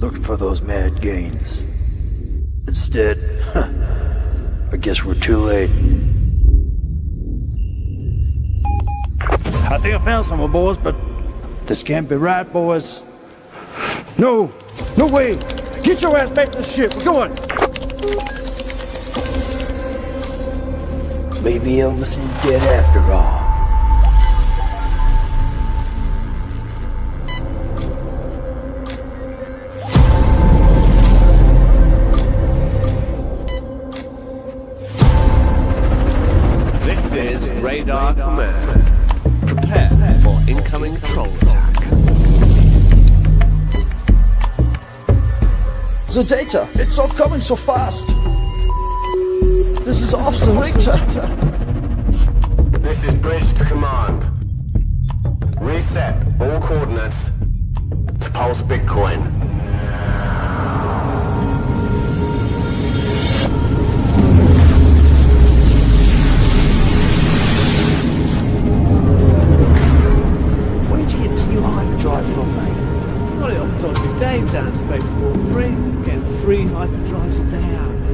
looking for those mad gains. Instead, I guess we're too late. I think I found someone, boys, but this can't be right, boys. No way! Get your ass back to the ship, we're going! Maybe Elvis ain't dead after all. This is Radar Command. Prepare for incoming troll attack. The data, it's all coming so fast. This is Officer Richter. This is Bridge to Command. Reset all coordinates to Pulse Bitcoin. Where'd you get this new hyperdrive from, mate? Got it off Dodgy Dave down Spaceport 3. Getting 3 hyperdrives a day out of it.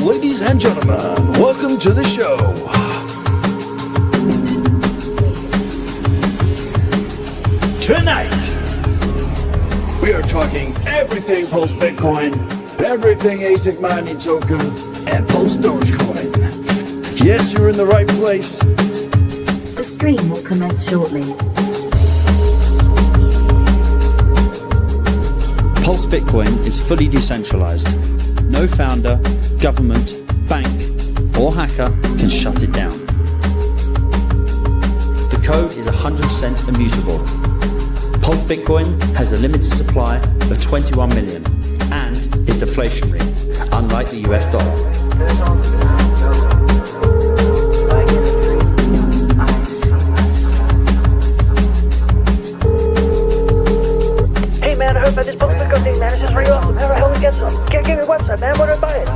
Ladies and gentlemen, welcome to the show. Tonight, we are talking everything Pulse Bitcoin, everything ASIC mining token, and Pulse Dogecoin. Yes, you're in the right place. The stream will commence shortly. Pulse Bitcoin is fully decentralized. No founder, government, bank, or hacker can shut it down. The code is 100% immutable. Pulse Bitcoin has a limited supply of 21 million and is deflationary, unlike the US dollar. Hey man, I heard about this Pulse Bitcoin thing, man. This is really awesome. How the hell do we get some? Give me your website, man. Where do I buy it?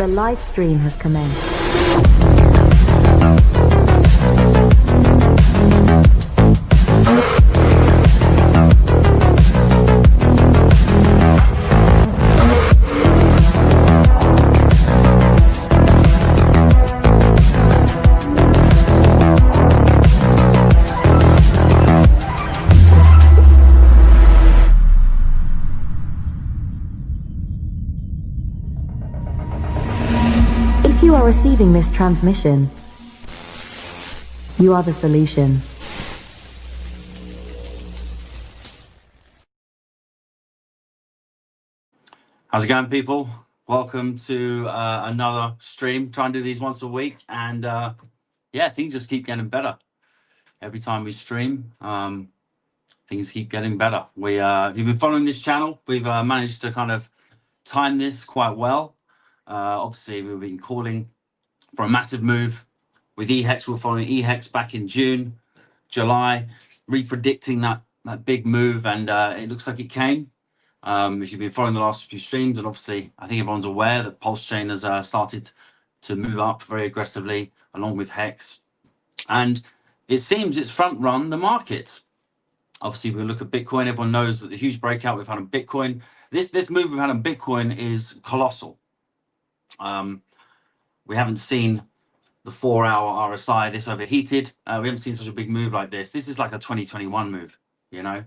The live stream has commenced. If you are receiving this transmission, you are the solution. How's it going, people? Welcome to another stream. Try and do these once a week, and yeah, things just keep getting better every time we stream. Things keep getting better. If you've been following this channel, we've managed to kind of time this quite well. Obviously, we've been calling for a massive move with EHEX. We're following EHEX back in June, July, re-predicting that big move, and it looks like it came. If you've been following the last few streams, and obviously I think everyone's aware that PulseChain has started to move up very aggressively along with HEX, and it seems it's front run the market. Obviously, we look at Bitcoin. Everyone knows that the huge breakout we've had on Bitcoin, this move we've had on Bitcoin is colossal. We haven't seen the 4-hour RSI this overheated. We haven't seen such a big move like this. This is like a 2021 move, you know.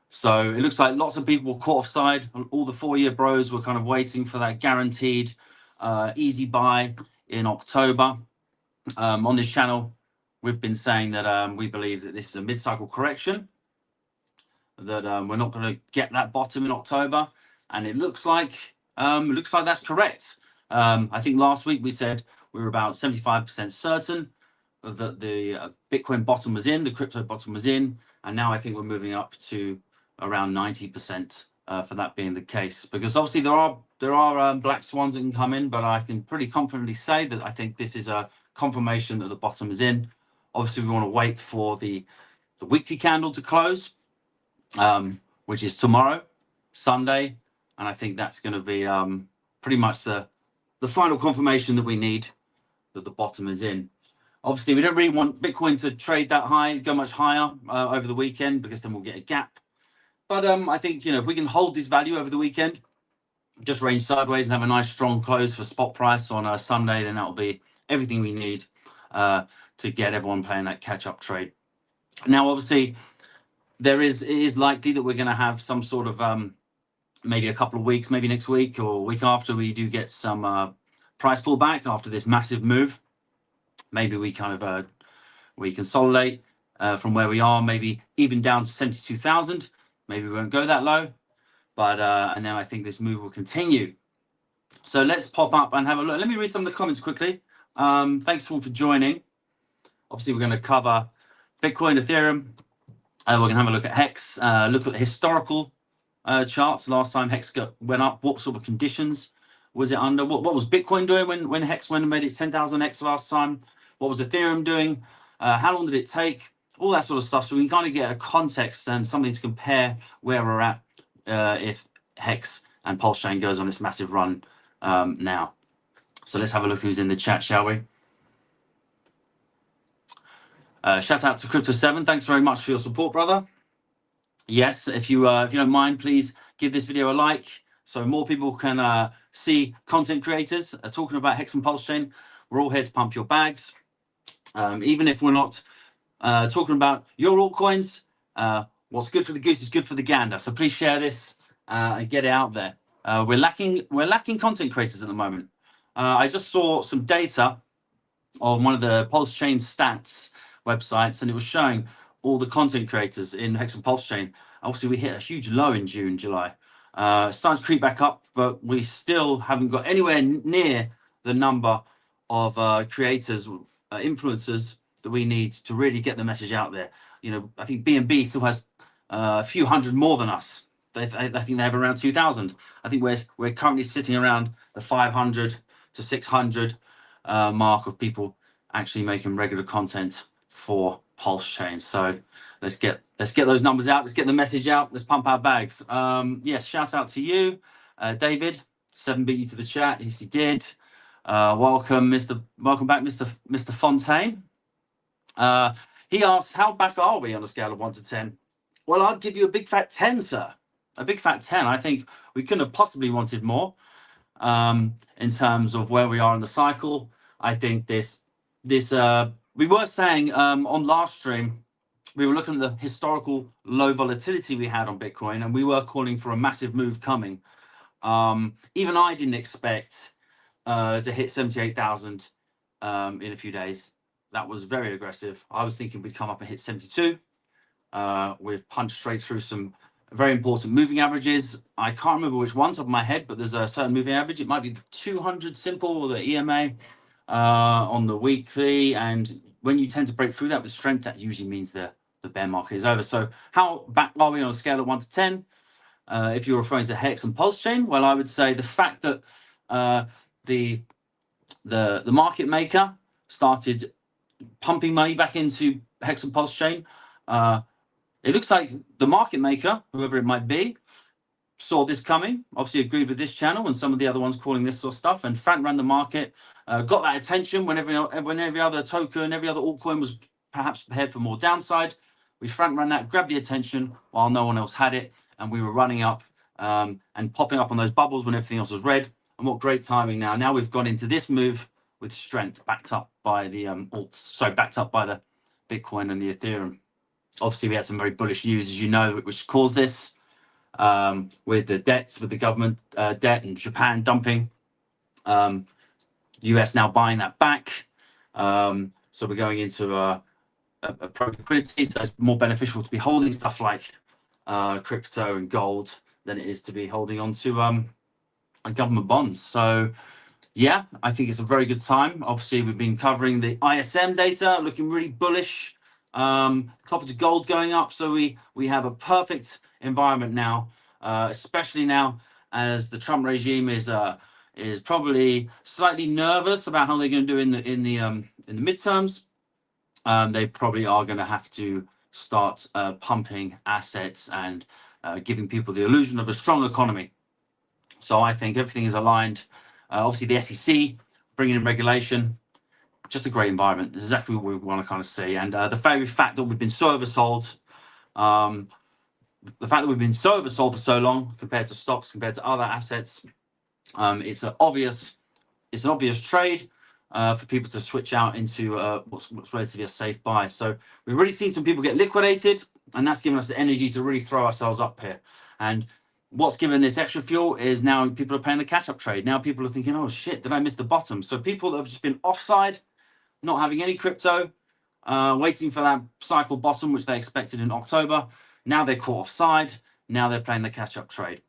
So it looks like lots of people were caught offside. All the 4-year bros were kind of waiting for that guaranteed easy buy in October. On this channel, we've been saying that we believe that this is a mid-cycle correction, that we're not going to get that bottom in October, and it looks like that's correct. I think last week we said we were about 75% certain that the Bitcoin bottom was in, the crypto bottom was in, and now I think we're moving up to around 90% for that being the case. Because obviously there are black swans that can come in, but I can pretty confidently say that I think this is a confirmation that the bottom is in. Obviously, we want to wait for the weekly candle to close, which is tomorrow, Sunday, and I think that's going to be pretty much the final confirmation that we need that the bottom is in. Obviously, we don't really want Bitcoin to trade that high, go much higher over the weekend, because then we'll get a gap. But I think, if we can hold this value over the weekend, just range sideways and have a nice strong close for spot price on a Sunday, then that'll be everything we need to get everyone playing that catch-up trade. Now, obviously, it is likely that we're going to have some sort of maybe a couple of weeks, maybe next week or a week after, we do get some price pullback after this massive move. Maybe we kind of we consolidate from where we are, maybe even down to 72,000. Maybe we won't go that low, but and then I think this move will continue. So let's pop up and have a look. Let me read some of the comments quickly. Thanks all for joining. Obviously, we're going to cover Bitcoin, Ethereum. We're going to have a look at HEX, look at the historical charts. Last time HEX went up, what sort of conditions was it under? What was Bitcoin doing when HEX went and made its 10,000x last time? What was Ethereum doing? How long did it take? All that sort of stuff. So we can kind of get a context and something to compare where we're at if HEX and PulseChain goes on its massive run now. So let's have a look who's in the chat, shall we? Shout out to Crypto7. Thanks very much for your support, brother. Yes, if you don't mind, please give this video a like so more people can see content creators talking about HEX and PulseChain. We're all here to pump your bags. Even if we're not talking about your altcoins, what's good for the goose is good for the gander. So please share this and get it out there. We're lacking content creators at the moment. I just saw some data on one of the PulseChain stats websites, and it was showing all the content creators in HEX and PulseChain. Obviously, we hit a huge low in June, July. Starting to creep back up, but we still haven't got anywhere near the number of creators, influencers that we need to really get the message out there. I think B&B still has a few hundred more than us. I think they have around 2,000. I think we're currently sitting around the 500 to 600 mark of people actually making regular content for PulseChain. So let's get those numbers out. Let's get the message out. Let's pump our bags. Yes, shout out to you, David. 7 beat you to the chat. Yes, he did. Welcome back, Mr. Fontaine. He asks, how back are we on a scale of 1 to 10? Well, I'd give you a big fat 10, sir. A big fat 10. I think we couldn't have possibly wanted more in terms of where we are in the cycle. I think we were saying on last stream, we were looking at the historical low volatility we had on Bitcoin, and we were calling for a massive move coming. Even I didn't expect to hit 78,000 in a few days. That was very aggressive. I was thinking we'd come up and hit 72. We've punched straight through some very important moving averages. I can't remember which one top of my head, but there's a certain moving average. It might be 200 simple or the EMA on the weekly. And when you tend to break through that with strength, that usually means the bear market is over. So how back are we on a scale of 1 to 10? If you're referring to Hex and PulseChain, well, I would say the fact that the market maker started pumping money back into Hex and PulseChain, it looks like the market maker, whoever it might be, saw this coming, obviously agreed with this channel and some of the other ones calling this sort of stuff, and front ran the market, got that attention when every other token, every other altcoin was perhaps prepared for more downside. We front ran that, grabbed the attention while no one else had it, and we were running up and popping up on those bubbles when everything else was red. And what great timing now. Now we've gone into this move with strength, backed up by the backed up by the Bitcoin and the Ethereum. Obviously, we had some very bullish news, as you know, which caused this with the debts, with the government debt and Japan dumping. US now buying that back. So we're going into a pro-liquidity, so it's more beneficial to be holding stuff like crypto and gold than it is to be holding on to government bonds. So yeah, I think it's a very good time. Obviously, we've been covering the ISM data, looking really bullish. Copper to gold going up, so we have a perfect environment now, especially now as the Trump regime is probably slightly nervous about how they're going to do in the midterms. They probably are going to have to start pumping assets and giving people the illusion of a strong economy. So I think everything is aligned. Obviously, the SEC bringing in regulation, just a great environment. This is exactly what we want to kind of see. And the very fact that we've been so oversold, for so long compared to stocks, compared to other assets, it's an obvious trade for people to switch out into what's relatively a safe buy. So we've really seen some people get liquidated, and that's given us the energy to really throw ourselves up here. And what's given this extra fuel is now people are playing the catch-up trade. Now people are thinking, oh shit, did I miss the bottom? So people that have just been offside, not having any crypto, waiting for that cycle bottom, which they expected in October. Now they're caught offside. Now they're playing the catch-up trade.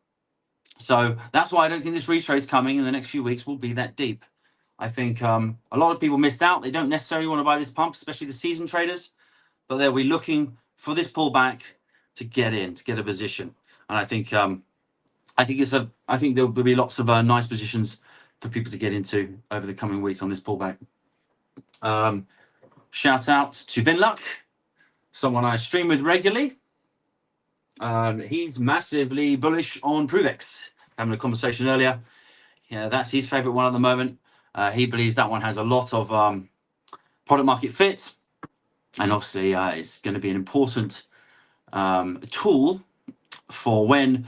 So that's why I don't think this retrace coming in the next few weeks will be that deep. I think a lot of people missed out. They don't necessarily want to buy this pump, especially the seasoned traders, but they'll be looking for this pullback to get in, to get a position. And I think there will be lots of nice positions for people to get into over the coming weeks on this pullback. Shout out to Vinluck, someone I stream with regularly. He's massively bullish on Pruvex. Having a conversation earlier. Yeah, that's his favorite one at the moment. He believes that one has a lot of product market fit, and obviously it's going to be an important tool for when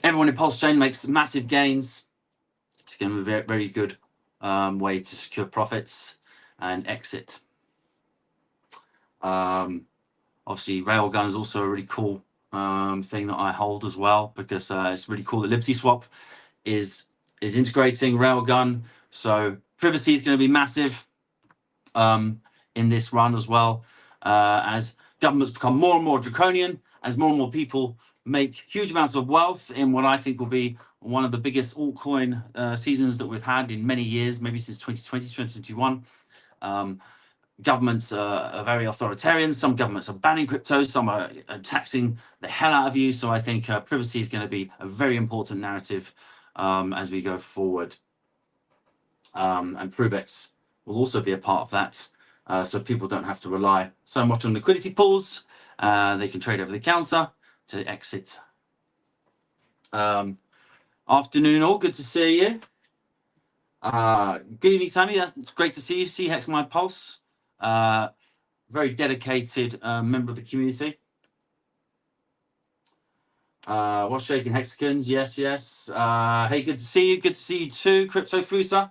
everyone in PulseChain makes massive gains. It's going to be a very, very good way to secure profits and exit. Obviously, Railgun is also a really cool thing that I hold as well, because it's really cool that Liberty Swap is integrating Railgun. So privacy is going to be massive in this run as well, as governments become more and more draconian, as more and more people make huge amounts of wealth in what I think will be one of the biggest altcoin seasons that we've had in many years, maybe since 2020, 2021. Governments are very authoritarian. Some governments are banning crypto. Some are taxing the hell out of you. So I think privacy is going to be a very important narrative as we go forward. And Pruvex will also be a part of that. So people don't have to rely so much on liquidity pools. They can trade over the counter to exit. Afternoon, all. Good to see you. Good evening, Sammy. That's great to see you. See Hex My Pulse. Very dedicated member of the community. What's shaking hexagons? Yes, yes. Hey, good to see you. Good to see you too, Crypto Fusa.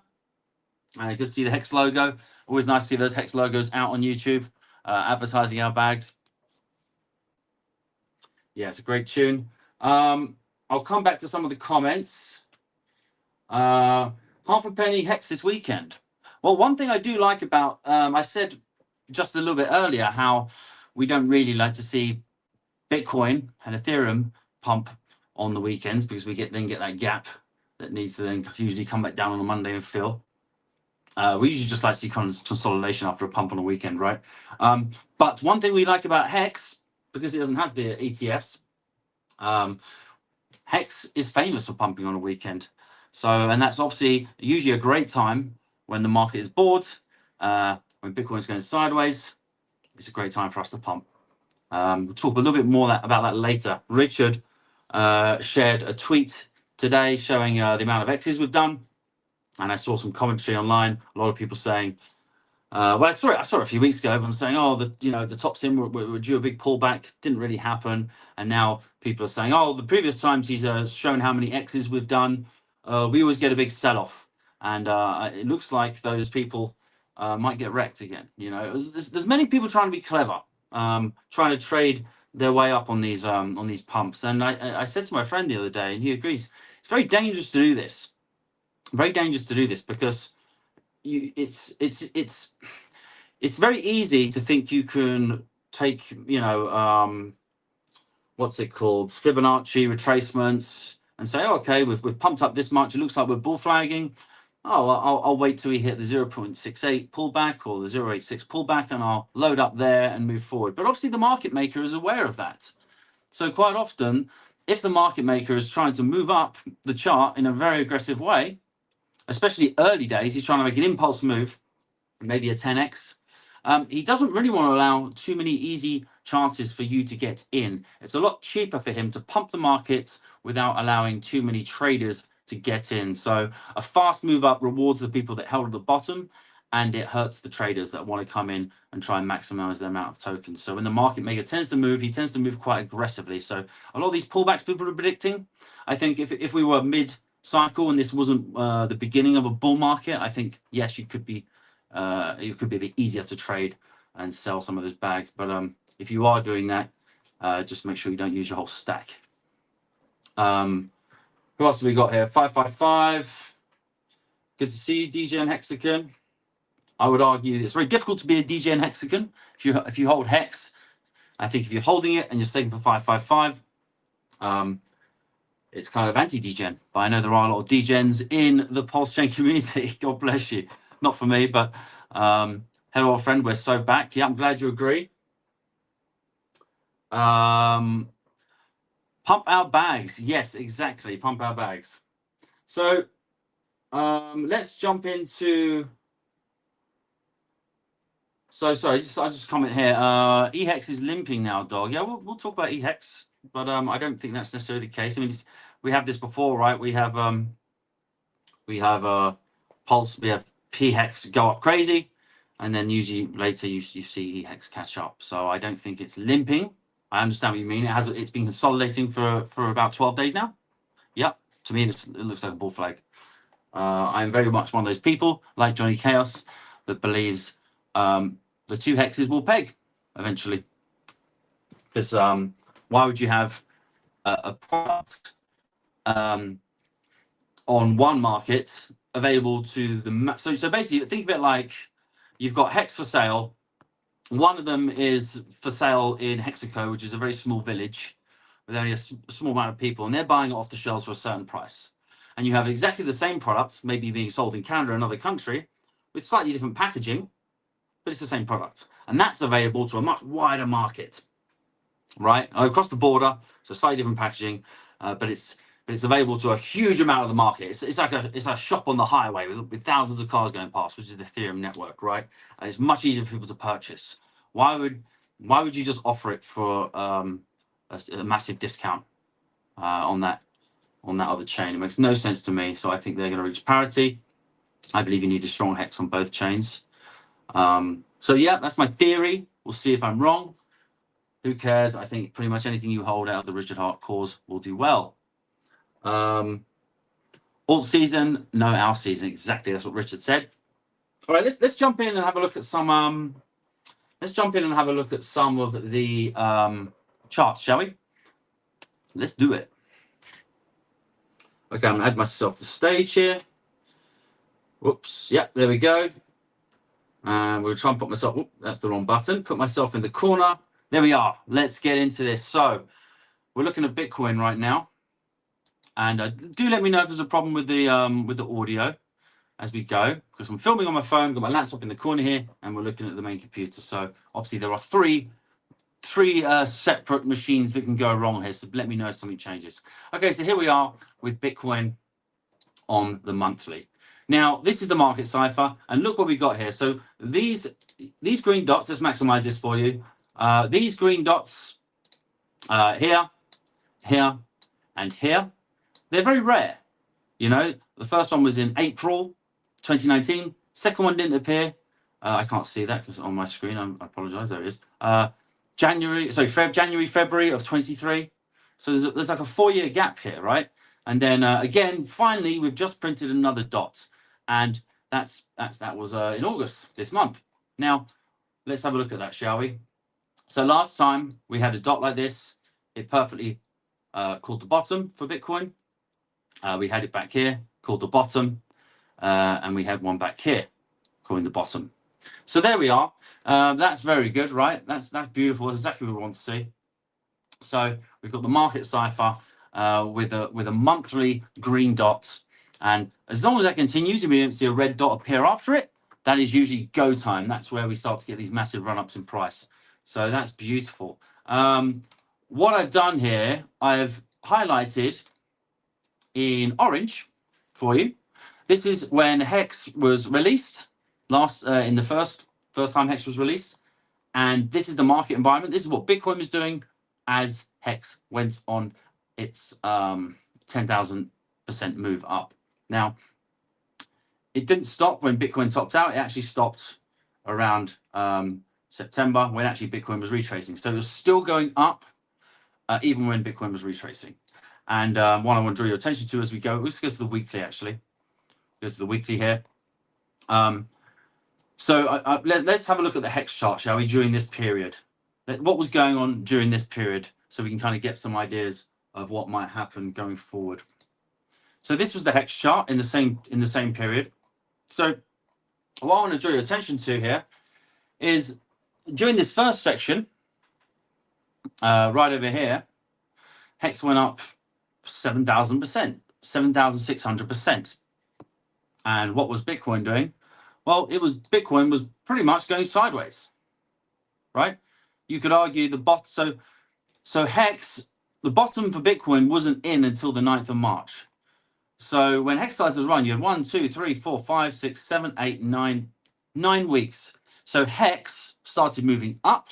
Good to see the Hex logo. Always nice to see those Hex logos out on YouTube, advertising our bags. Yeah, it's a great tune. I'll come back to some of the comments. Half a penny Hex this weekend. Well, one thing I do like about, I said just a little bit earlier how we don't really like to see Bitcoin and Ethereum pump on the weekends because we then get that gap that needs to then usually come back down on a Monday and fill. We usually just like to see consolidation after a pump on a weekend, right? But one thing we like about Hex, because it doesn't have the ETFs, Hex is famous for pumping on a weekend. So, and that's obviously usually a great time when the market is bored, when Bitcoin's going sideways. It's a great time for us to pump. We'll talk a little bit more about that later. Richard shared a tweet today showing the amount of X's we've done. And I saw some commentary online. A lot of people saying, well, I saw it a few weeks ago. Everyone's saying, oh, the top sim were due a big pullback. Didn't really happen. And now people are saying, oh, the previous times he's shown how many X's we've done, we always get a big sell-off. And it looks like those people might get wrecked again. You know, there's many people trying to be clever, trying to trade their way up on these pumps. And I said to my friend the other day, and he agrees, it's very dangerous to do this. Very dangerous to do this because it's very easy to think you can take, you know, what's it called, Fibonacci retracements, and say, oh, okay, we've pumped up this much. It looks like we're bull flagging. Oh, I'll wait till we hit the 0.68 pullback or the 0.86 pullback, and I'll load up there and move forward. But obviously, the market maker is aware of that. So quite often, if the market maker is trying to move up the chart in a very aggressive way, especially early days, he's trying to make an impulse move, maybe a 10x. He doesn't really want to allow too many easy chances for you to get in. It's a lot cheaper for him to pump the market without allowing too many traders to get in. So a fast move up rewards the people that held at the bottom, and it hurts the traders that want to come in and try and maximize the amount of tokens. So when the market maker tends to move, he tends to move quite aggressively. So a lot of these pullbacks people are predicting, I think if we were mid-cycle and this wasn't the beginning of a bull market, I think, yes, it could be a bit easier to trade and sell some of those bags. But if you are doing that, just make sure you don't use your whole stack. Who else have we got here? 555. Good to see you, DJ and Hexagon. I would argue it's very difficult to be a DJ and Hexagon if you hold Hex. I think if you're holding it and you're saving for 555, it's kind of anti-degen. But I know there are a lot of degens in the PulseChain community. God bless you. Not for me, but hello, old friend. We're so back. Yeah, I'm glad you agree. Pump our bags. Yes, exactly. Pump our bags. So let's jump into. So sorry, I just comment here. EHEX is limping now, dog. Yeah, we'll talk about EHEX, but I don't think that's necessarily the case. I mean, we have this before, right? We have Pulse, we have PHEX go up crazy, and then usually later you see EHEX catch up. So I don't think it's limping. I understand what you mean. It's been consolidating for about 12 days now. Yep. To me, it looks like a bull flag. I'm very much one of those people, like Johnny Chaos, that believes the two hexes will peg eventually. Because why would you have a product on one market available to the so basically think of it like you've got Hex for sale. One of them is for sale in Hexaco, which is a very small village with only a small amount of people, and they're buying it off the shelves for a certain price. And you have exactly the same product, maybe being sold in Canada or another country, with slightly different packaging, but it's the same product. And that's available to a much wider market, right? Across the border, so slightly different packaging, but it's available to a huge amount of the market. It's like a shop on the highway with thousands of cars going past, which is the Ethereum network, right? And it's much easier for people to purchase. Why would you just offer it for a massive discount on that on that other chain. It makes no sense to me. So I think they're going to reach parity. I believe you need a strong hex on both chains. So yeah, that's my theory. We'll see if I'm wrong. Who cares? I think pretty much anything you hold out of the Richard Hart cause will do well. Alt season, no, our season. Exactly, that's what Richard said. All right, let's jump in and have a look at some. Let's jump in and have a look at some of the charts, shall we? Let's do it. Okay, I'm gonna add myself to stage here. Whoops. Yeah, there we go. And we'll try and put myself. Whoop, that's the wrong button. Put myself in the corner. There we are. Let's get into this. So we're looking at Bitcoin right now, and do let me know if there's a problem with the audio as we go, because I'm filming on my phone, got my laptop in the corner here, and we're looking at the main computer. So obviously there are three separate machines that can go wrong here. So let me know if something changes. Okay, so here we are with Bitcoin on the monthly. Now this is the market cipher, and look what we got here. So these green dots. Let's maximize this for you. These green dots here, here, and here. They're very rare. You know, the first one was in April 2019. Second one didn't appear. I can't see that because on my screen. I apologize. There it is. January, February of 23. So there's like a 4-year gap here, right? And then again, finally, we've just printed another dot, and that was in August this month. Now, let's have a look at that, shall we? So last time we had a dot like this. It perfectly called the bottom for Bitcoin. We had it back here called the bottom, and we had one back here calling the bottom. So there we are. That's very good, right? That's beautiful. That's exactly what we want to see. So we've got the market cipher with a monthly green dot, and as long as that continues and we don't see a red dot appear after it, that is usually go time. That's where we start to get these massive run-ups in price. So that's beautiful. What I've done here, I've highlighted in orange for you. This is when Hex was released in the first time Hex was released, and this is the market environment. This is what Bitcoin was doing as Hex went on its 10,000% move up. Now, it didn't stop when Bitcoin topped out. It actually stopped around September, when actually Bitcoin was retracing. So it was still going up even when Bitcoin was retracing. And one I want to draw your attention to as we go, let's go to the weekly actually. Go to the weekly here. So let's have a look at the Hex chart, shall we, during this period. What was going on during this period, so we can kind of get some ideas of what might happen going forward. So this was the Hex chart in the same period. So what I want to draw your attention to here is during this first section, right over here, Hex went up 7,000%, 7,600%. And what was Bitcoin doing? Well, Bitcoin was pretty much going sideways, right? You could argue the bottom. So Hex, the bottom for Bitcoin wasn't in until the 9th of March. So when Hex started to run, you had 1, 2, 3, 4, 5, 6, 7, 8, 9 weeks. So Hex started moving up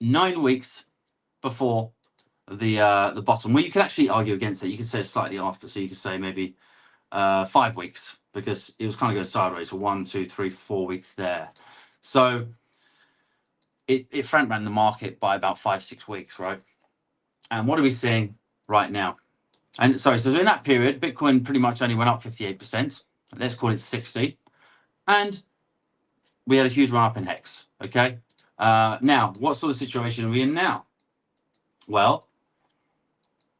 9 weeks before the bottom. Well, you can actually argue against it. You could say slightly after. So you could say maybe 5 weeks, because it was kind of going sideways for 1, 2, 3, 4 weeks there. So it front ran the market by about 5-6 weeks, right? And what are we seeing right now? And so in that period, Bitcoin pretty much only went up 58%. Let's call it 60. And we had a huge run up in Hex. Okay. Now, what sort of situation are we in now? Well,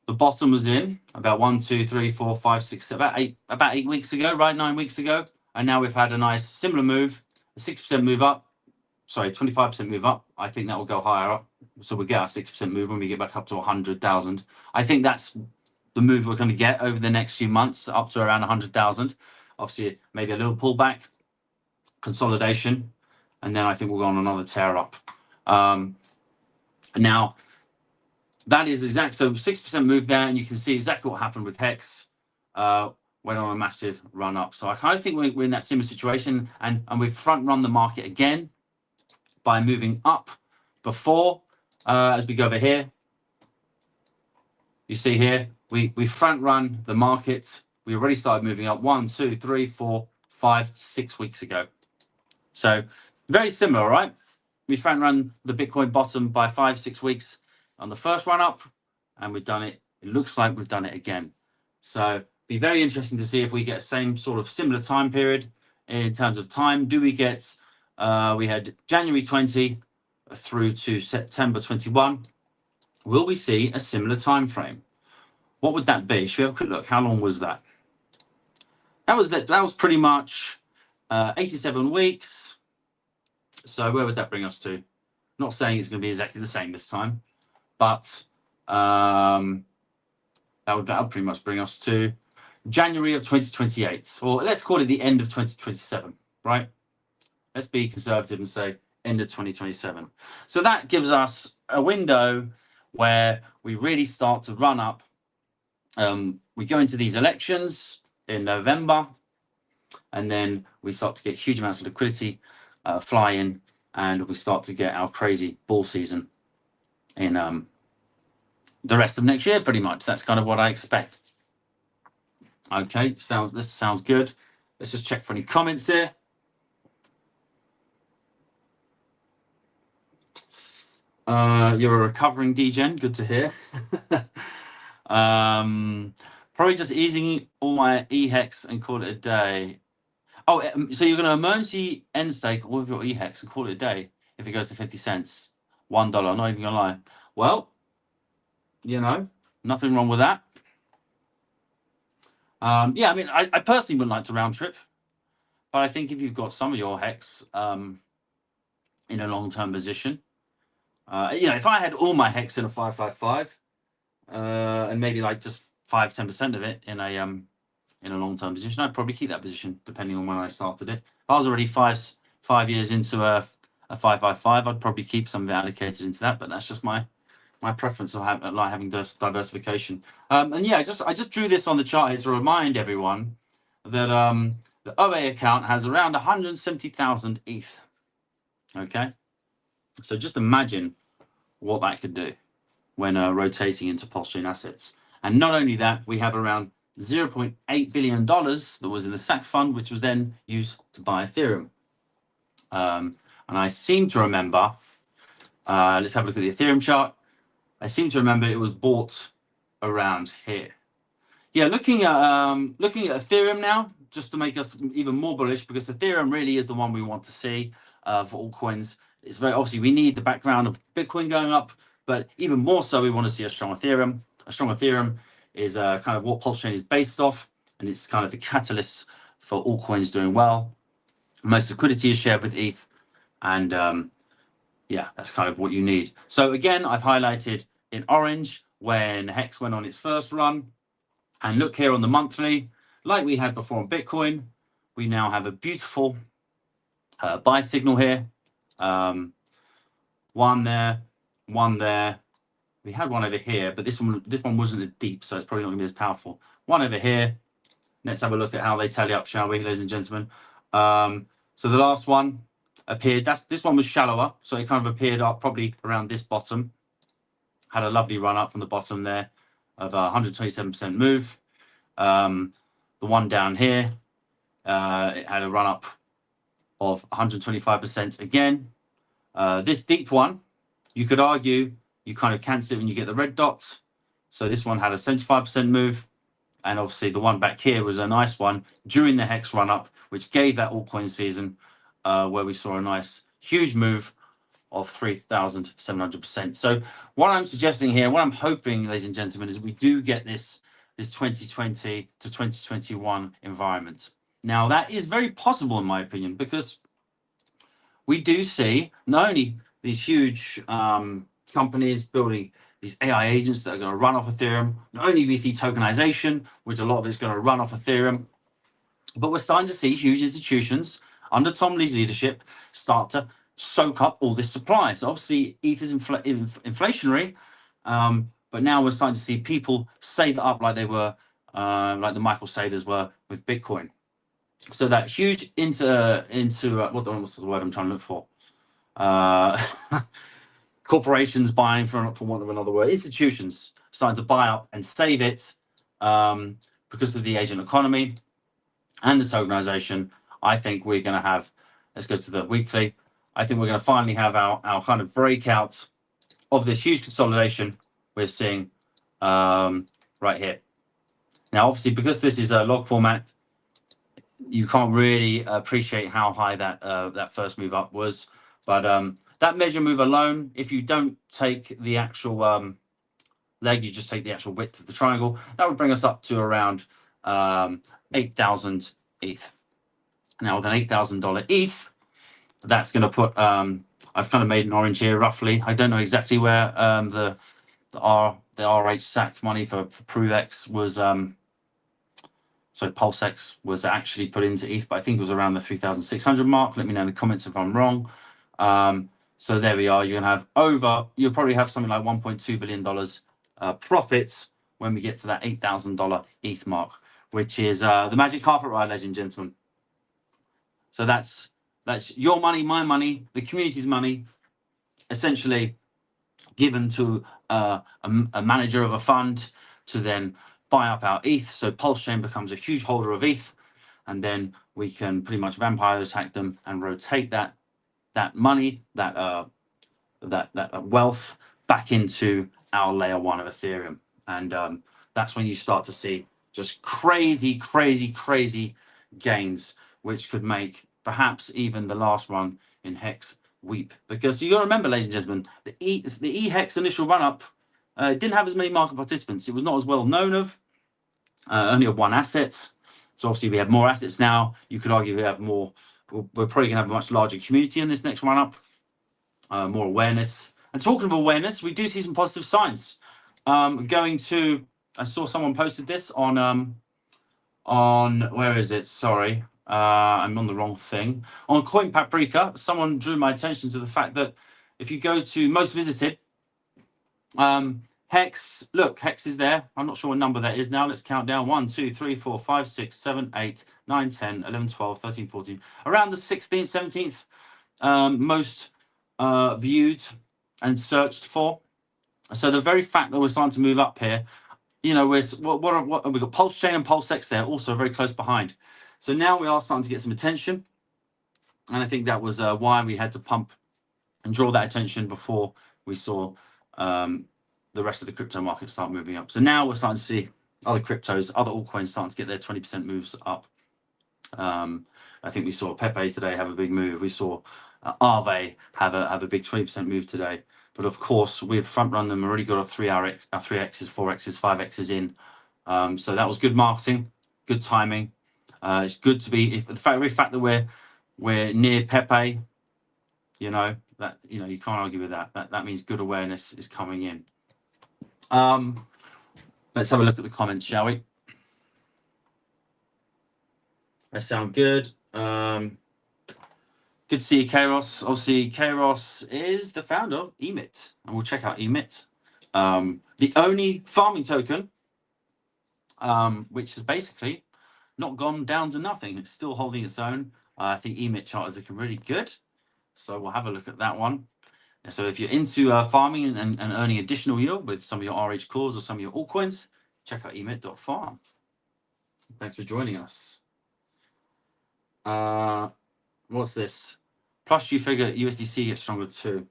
the bottom was in about 1, 2, 3, 4, 5, 6, about 8 weeks ago, right? 9 weeks ago. And now we've had a nice similar move, a 6% move up. Sorry, 25% move up. I think that will go higher up. So we'll get our 6% move when we get back up to 100,000. I think that's the move we're going to get over the next few months, up to around 100,000. Obviously, maybe a little pullback, consolidation, and then I think we'll go on another tear up. Now, that is exact. So 6% move there, and you can see exactly what happened with Hex. Went on a massive run up. So I kind of think we're in that similar situation, and we've front run the market again by moving up before, as we go over here. You see here, we front run the market. We already started moving up 1, 2, 3, 4, 5, 6 weeks ago. So very similar, right? We front run the Bitcoin bottom by 5, 6 weeks on the first run up, and we've done it. It looks like we've done it again. So be very interesting to see if we get same sort of similar time period in terms of time. Do we get? We had January 20 through to September 21. Will we see a similar time frame? What would that be? Should we have a quick look? How long was that? That was pretty much 87 weeks. So where would that bring us to? Not saying it's going to be exactly the same this time, but that would pretty much bring us to January of 2028, or let's call it the end of 2027, right? Let's be conservative and say end of 2027. So that gives us a window where we really start to run up. We go into these elections in November, and then we start to get huge amounts of liquidity fly in, and we start to get our crazy bull season in the rest of next year, pretty much. That's kind of what I expect. Okay, this sounds good. Let's just check for any comments here. You're a recovering degen. Good to hear. Probably just easing all my e-hex and call it a day. Oh, so you're going to emergency end stake all of your e-hex and call it a day if it goes to 50 cents, $1. I'm not even going to lie. Well, you know, nothing wrong with that. Yeah, I mean, I personally wouldn't like to round trip, but I think if you've got some of your hex in a long-term position, you know, if I had all my hex in a 555 and maybe like just 5-10% of it in a long-term position, I'd probably keep that position depending on when I started it. If I was already five years into a 555, I'd probably keep some of it allocated into that, but that's just my preference of having diversification. And yeah, I just drew this on the chart here to remind everyone that the OA account has around 170,000 ETH. Okay, so just imagine what that could do when rotating into PulseChain assets. And not only that, we have around $0.8 billion that was in the SAC fund, which was then used to buy Ethereum. And I seem to remember, let's have a look at the Ethereum chart. I seem to remember it was bought around here. Yeah, looking at Ethereum now, just to make us even more bullish, because Ethereum really is the one we want to see for altcoins. It's very obviously we need the background of Bitcoin going up, but even more so, we want to see a strong Ethereum. A strong Ethereum is kind of what PulseChain is based off, and it's kind of the catalyst for altcoins doing well. Most liquidity is shared with ETH, and yeah, that's kind of what you need. So again, I've highlighted in orange when Hex went on its first run. And look here on the monthly, like we had before on Bitcoin, we now have a beautiful buy signal here. One there, one there. We had one over here, but this one wasn't as deep, so it's probably not going to be as powerful. One over here. Let's have a look at how they tally up, shall we, ladies and gentlemen? So the last one appeared. This one was shallower, so it kind of appeared up probably around this bottom. Had a lovely run up from the bottom there of 127% move. The one down here, it had a run up of 125% again. This deep one, you could argue you kind of cancel it when you get the red dots. So this one had a 75% move. And obviously the one back here was a nice one during the Hex run up, which gave that altcoin season where we saw a nice huge move of 3,700%. So what I'm suggesting here, what I'm hoping, ladies and gentlemen, is we do get this 2020 to 2021 environment. Now that is very possible in my opinion, because we do see not only these huge companies building these AI agents that are going to run off Ethereum, not only we see tokenization, which a lot of it is going to run off Ethereum, but we're starting to see huge institutions under Tom Lee's leadership start to soak up all this supply. So obviously ETH is inflationary, but now we're starting to see people save it up like they were, like the Michael Saders were with Bitcoin. So that huge what's the word I'm trying to look for? corporations buying, for want of another word, institutions starting to buy up and save it because of the Asian economy and the tokenization. I think we're going to have, let's go to the weekly. I think we're going to finally have our kind of breakout of this huge consolidation we're seeing right here. Now, obviously, because this is a log format, you can't really appreciate how high that first move up was. But that measure move alone, if you don't take the actual leg, you just take the actual width of the triangle, that would bring us up to around 8,000 ETH. Now, with an $8,000 ETH, that's going to put, I've kind of made an orange here roughly. I don't know exactly where the RH SAC money for ProveX was, so PulseX was actually put into ETH, but I think it was around the 3,600 mark. Let me know in the comments if I'm wrong. So there we are. You're going to have you'll probably have something like $1.2 billion profits when we get to that $8,000 ETH mark, which is the magic carpet ride, ladies and gentlemen. So that's your money, my money, the community's money, essentially given to a manager of a fund to then buy up our ETH. So PulseChain becomes a huge holder of ETH, and then we can pretty much vampire attack them and rotate that money, that wealth back into our layer 1 of Ethereum. And that's when you start to see just crazy gains, which could make perhaps even the last one in Hex weep. Because you got to remember, ladies and gentlemen, the eHex initial run up didn't have as many market participants. It was not as well known of, only of one asset. So obviously we have more assets now. You could argue we have more. We're probably going to have a much larger community in this next run up, more awareness. And talking of awareness, we do see some positive signs. I saw someone posted this on where is it? Sorry, I'm on the wrong thing. On Coin Paprika, someone drew my attention to the fact that if you go to most visited, Hex, look, Hex is there. I'm not sure what number that is now. Let's count down. 1, 2, 3, 4, 5, 6, 7, 8, 9, 10, 11, 12, 13, 14. Around the 16th, 17th most viewed and searched for. So the very fact that we're starting to move up here, you know, we've got PulseChain and PulseX there, also very close behind. So now we are starting to get some attention. And I think that was why we had to pump and draw that attention before we saw the rest of the crypto market start moving up. So now we're starting to see other cryptos, other altcoins starting to get their 20% moves up. I think we saw Pepe today have a big move. We saw Aave have a big 20% move today. But of course, we've front run them. Already got our 3Xs, 4Xs, 5Xs in. So that was good marketing, good timing. It's good to be the very fact that we're near Pepe. You know that you can't argue with that. That means good awareness is coming in. Let's have a look at the comments, shall we? They sound good. Good to see you, Kairos. Obviously, Kairos is the founder of Emit, and we'll check out Emit. The only farming token, which has basically not gone down to nothing. It's still holding its own. I think Emit chart is looking really good. So we'll have a look at that one. So if you're into farming and earning additional yield with some of your RH cores or some of your altcoins, check out emit.farm. Thanks for joining us. What's this? Plus, you figure USDC gets stronger too.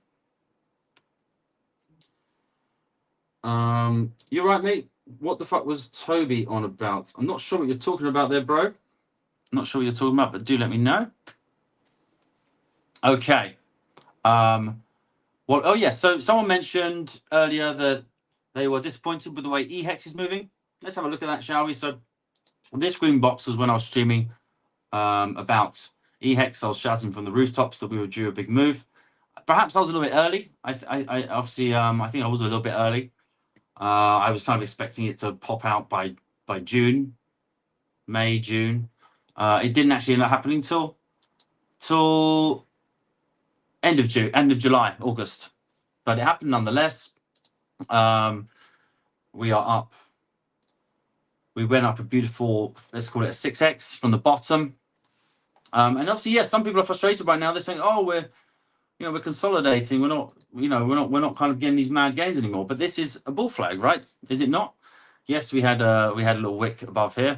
You're right, mate. What the fuck was Toby on about? I'm not sure what you're talking about there, bro. Not sure what you're talking about, but do let me know. Okay. Well, oh yeah. So someone mentioned earlier that they were disappointed with the way eHex is moving. Let's have a look at that, shall we? So this green box was when I was streaming about eHex. I was shouting from the rooftops that we were due a big move. Perhaps I was a little bit early. I obviously I think I was a little bit early. I was kind of expecting it to pop out by June, May, June. It didn't actually end up happening till end of July, August. But it happened nonetheless. We are up. We went up a beautiful, let's call it a 6x from the bottom. And obviously, yes, some people are frustrated right now. They're saying, oh, you know, we're consolidating. We're not, you know, we're not kind of getting these mad gains anymore. But this is a bull flag, right? Is it not? Yes, we had a little wick above here.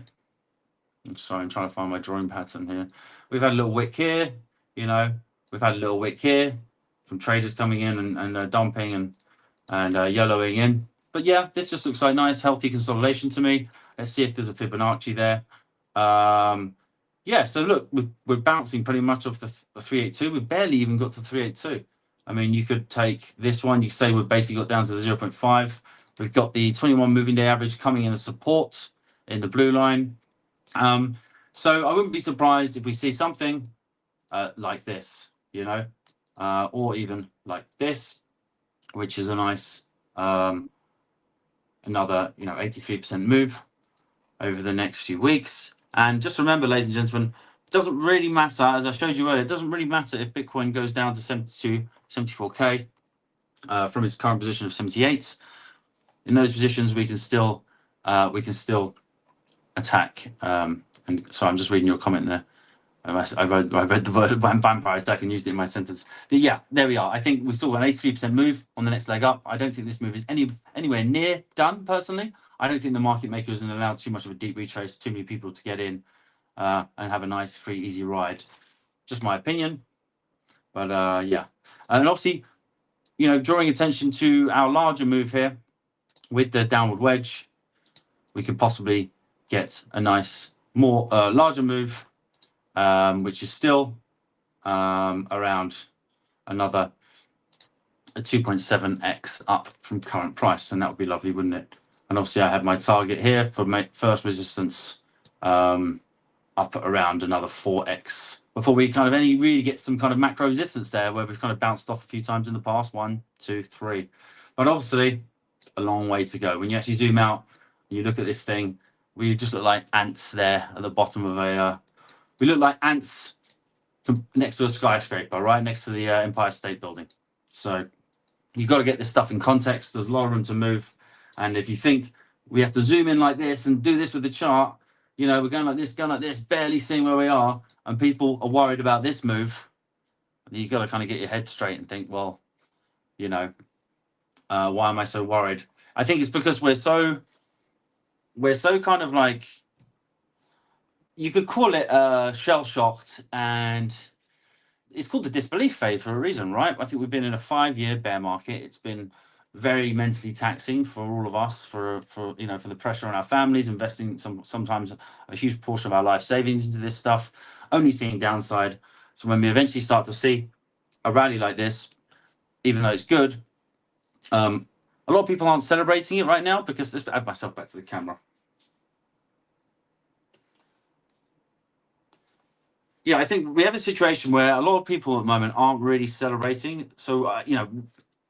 I'm sorry, I'm trying to find my drawing pattern here. We've had a little wick here, you know, we've had a little wick here from traders coming in and dumping and yellowing in. But yeah, this just looks like nice, healthy consolidation to me. Let's see if there's a Fibonacci there. Yeah, so look, we're bouncing pretty much off the 382. We barely even got to 382. I mean, you could take this one, you say we've basically got down to the 0.5. We've got the 21 moving day average coming in as support in the blue line. So I wouldn't be surprised if we see something like this, you know, or even like this, which is a nice another, you know, 83% move over the next few weeks. And just remember, ladies and gentlemen, it doesn't really matter, as I showed you earlier, it doesn't really matter if Bitcoin goes down to 72, 74K from its current position of 78. In those positions, we can still attack. And so I'm just reading your comment there. I read the word vampire attack and used it in my sentence. But yeah, there we are. I think we still got an 83% move on the next leg up. I don't think this move is anywhere near done, personally. I don't think the market maker is going to allow too much of a deep retrace, too many people to get in and have a nice, free, easy ride. Just my opinion. But yeah. And obviously, you know, drawing attention to our larger move here with the downward wedge, we could possibly get a nice, more larger move, which is still around another 2.7x up from current price, and that would be lovely, wouldn't it? And obviously I have my target here for my first resistance up at around another 4x before we kind of really get some kind of macro resistance there, where we've kind of bounced off a few times in the past, 1, 2, 3. But obviously a long way to go. When you actually zoom out and you look at this thing, we just look like ants there at the bottom of a we look like ants next to a skyscraper, right next to the Empire State Building. So you've got to get this stuff in context. There's a lot of room to move. And if you think we have to zoom in like this and do this with the chart, you know, we're going like this, barely seeing where we are, and people are worried about this move, you've got to kind of get your head straight and think, well, you know, why am I so worried? I think it's because we're so kind of like, you could call it shell-shocked, and it's called the disbelief phase for a reason, right? I think we've been in a 5-year bear market. It's been very mentally taxing for all of us, for you know, for the pressure on our families, investing sometimes a huge portion of our life savings into this stuff, only seeing downside. So when we eventually start to see a rally like this, even though it's good, a lot of people aren't celebrating it right now, because let's add myself back to the camera. Yeah, I think we have a situation where a lot of people at the moment aren't really celebrating. So, you know,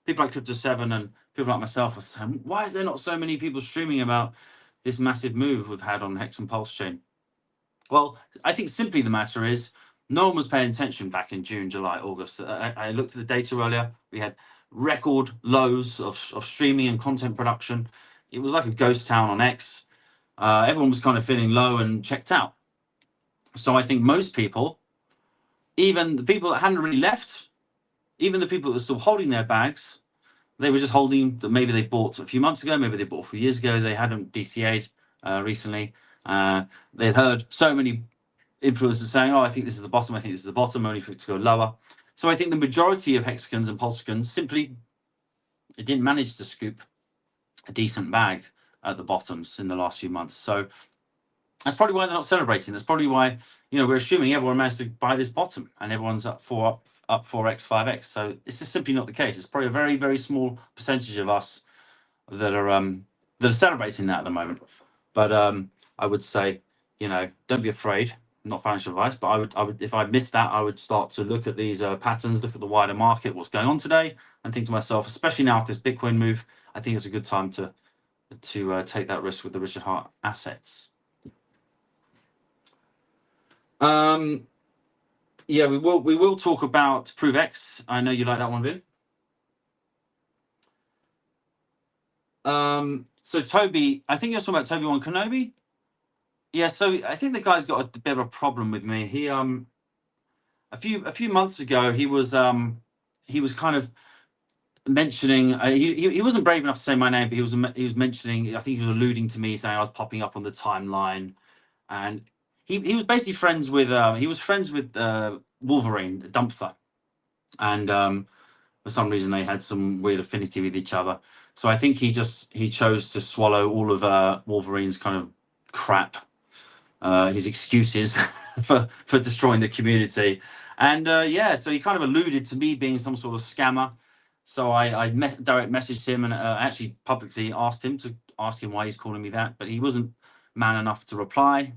people like Crypto7 and people like myself are saying, why is there not so many people streaming about this massive move we've had on Hex and PulseChain? Well, I think simply the matter is no one was paying attention back in June, July, August. I looked at the data earlier. We had record lows of streaming and content production. It was like a ghost town on X. Everyone was kind of feeling low and checked out. So I think most people, even the people that hadn't really left, even the people that were still holding their bags, they were just holding that maybe they bought a few months ago, maybe they bought a few years ago, they hadn't DCA'd recently. They'd heard so many influencers saying, oh, I think this is the bottom, I think this is the bottom, only for it to go lower. So I think the majority of hexagons and pulsicons simply, it didn't manage to scoop a decent bag at the bottoms in the last few months. So that's probably why they're not celebrating. That's probably why, you know, we're assuming everyone managed to buy this bottom and everyone's up 4x, 5x. So it's just simply not the case. It's probably a very, very small percentage of us that are celebrating that at the moment. But I would say, you know, don't be afraid. Not financial advice, but I would, if I missed that, I would start to look at these patterns, look at the wider market, what's going on today, and think to myself, especially now after this Bitcoin move, I think it's a good time to take that risk with the Richard Hart assets. Yeah, we will talk about ProveX. I know you like that one, Vin. So Toby, I think you're talking about Toby One Kenobi. Yeah, so I think the guy's got a bit of a problem with me. He a few months ago he was he was kind of mentioning, he wasn't brave enough to say my name, but he was mentioning, I think he was alluding to me, saying I was popping up on the timeline, and he was basically friends with Wolverine, Dumpster, and for some reason they had some weird affinity with each other. So I think he chose to swallow all of Wolverine's kind of crap, his excuses for destroying the community, and yeah, so he kind of alluded to me being some sort of scammer. So I direct messaged him and actually publicly asked him why he's calling me that, but he wasn't man enough to reply.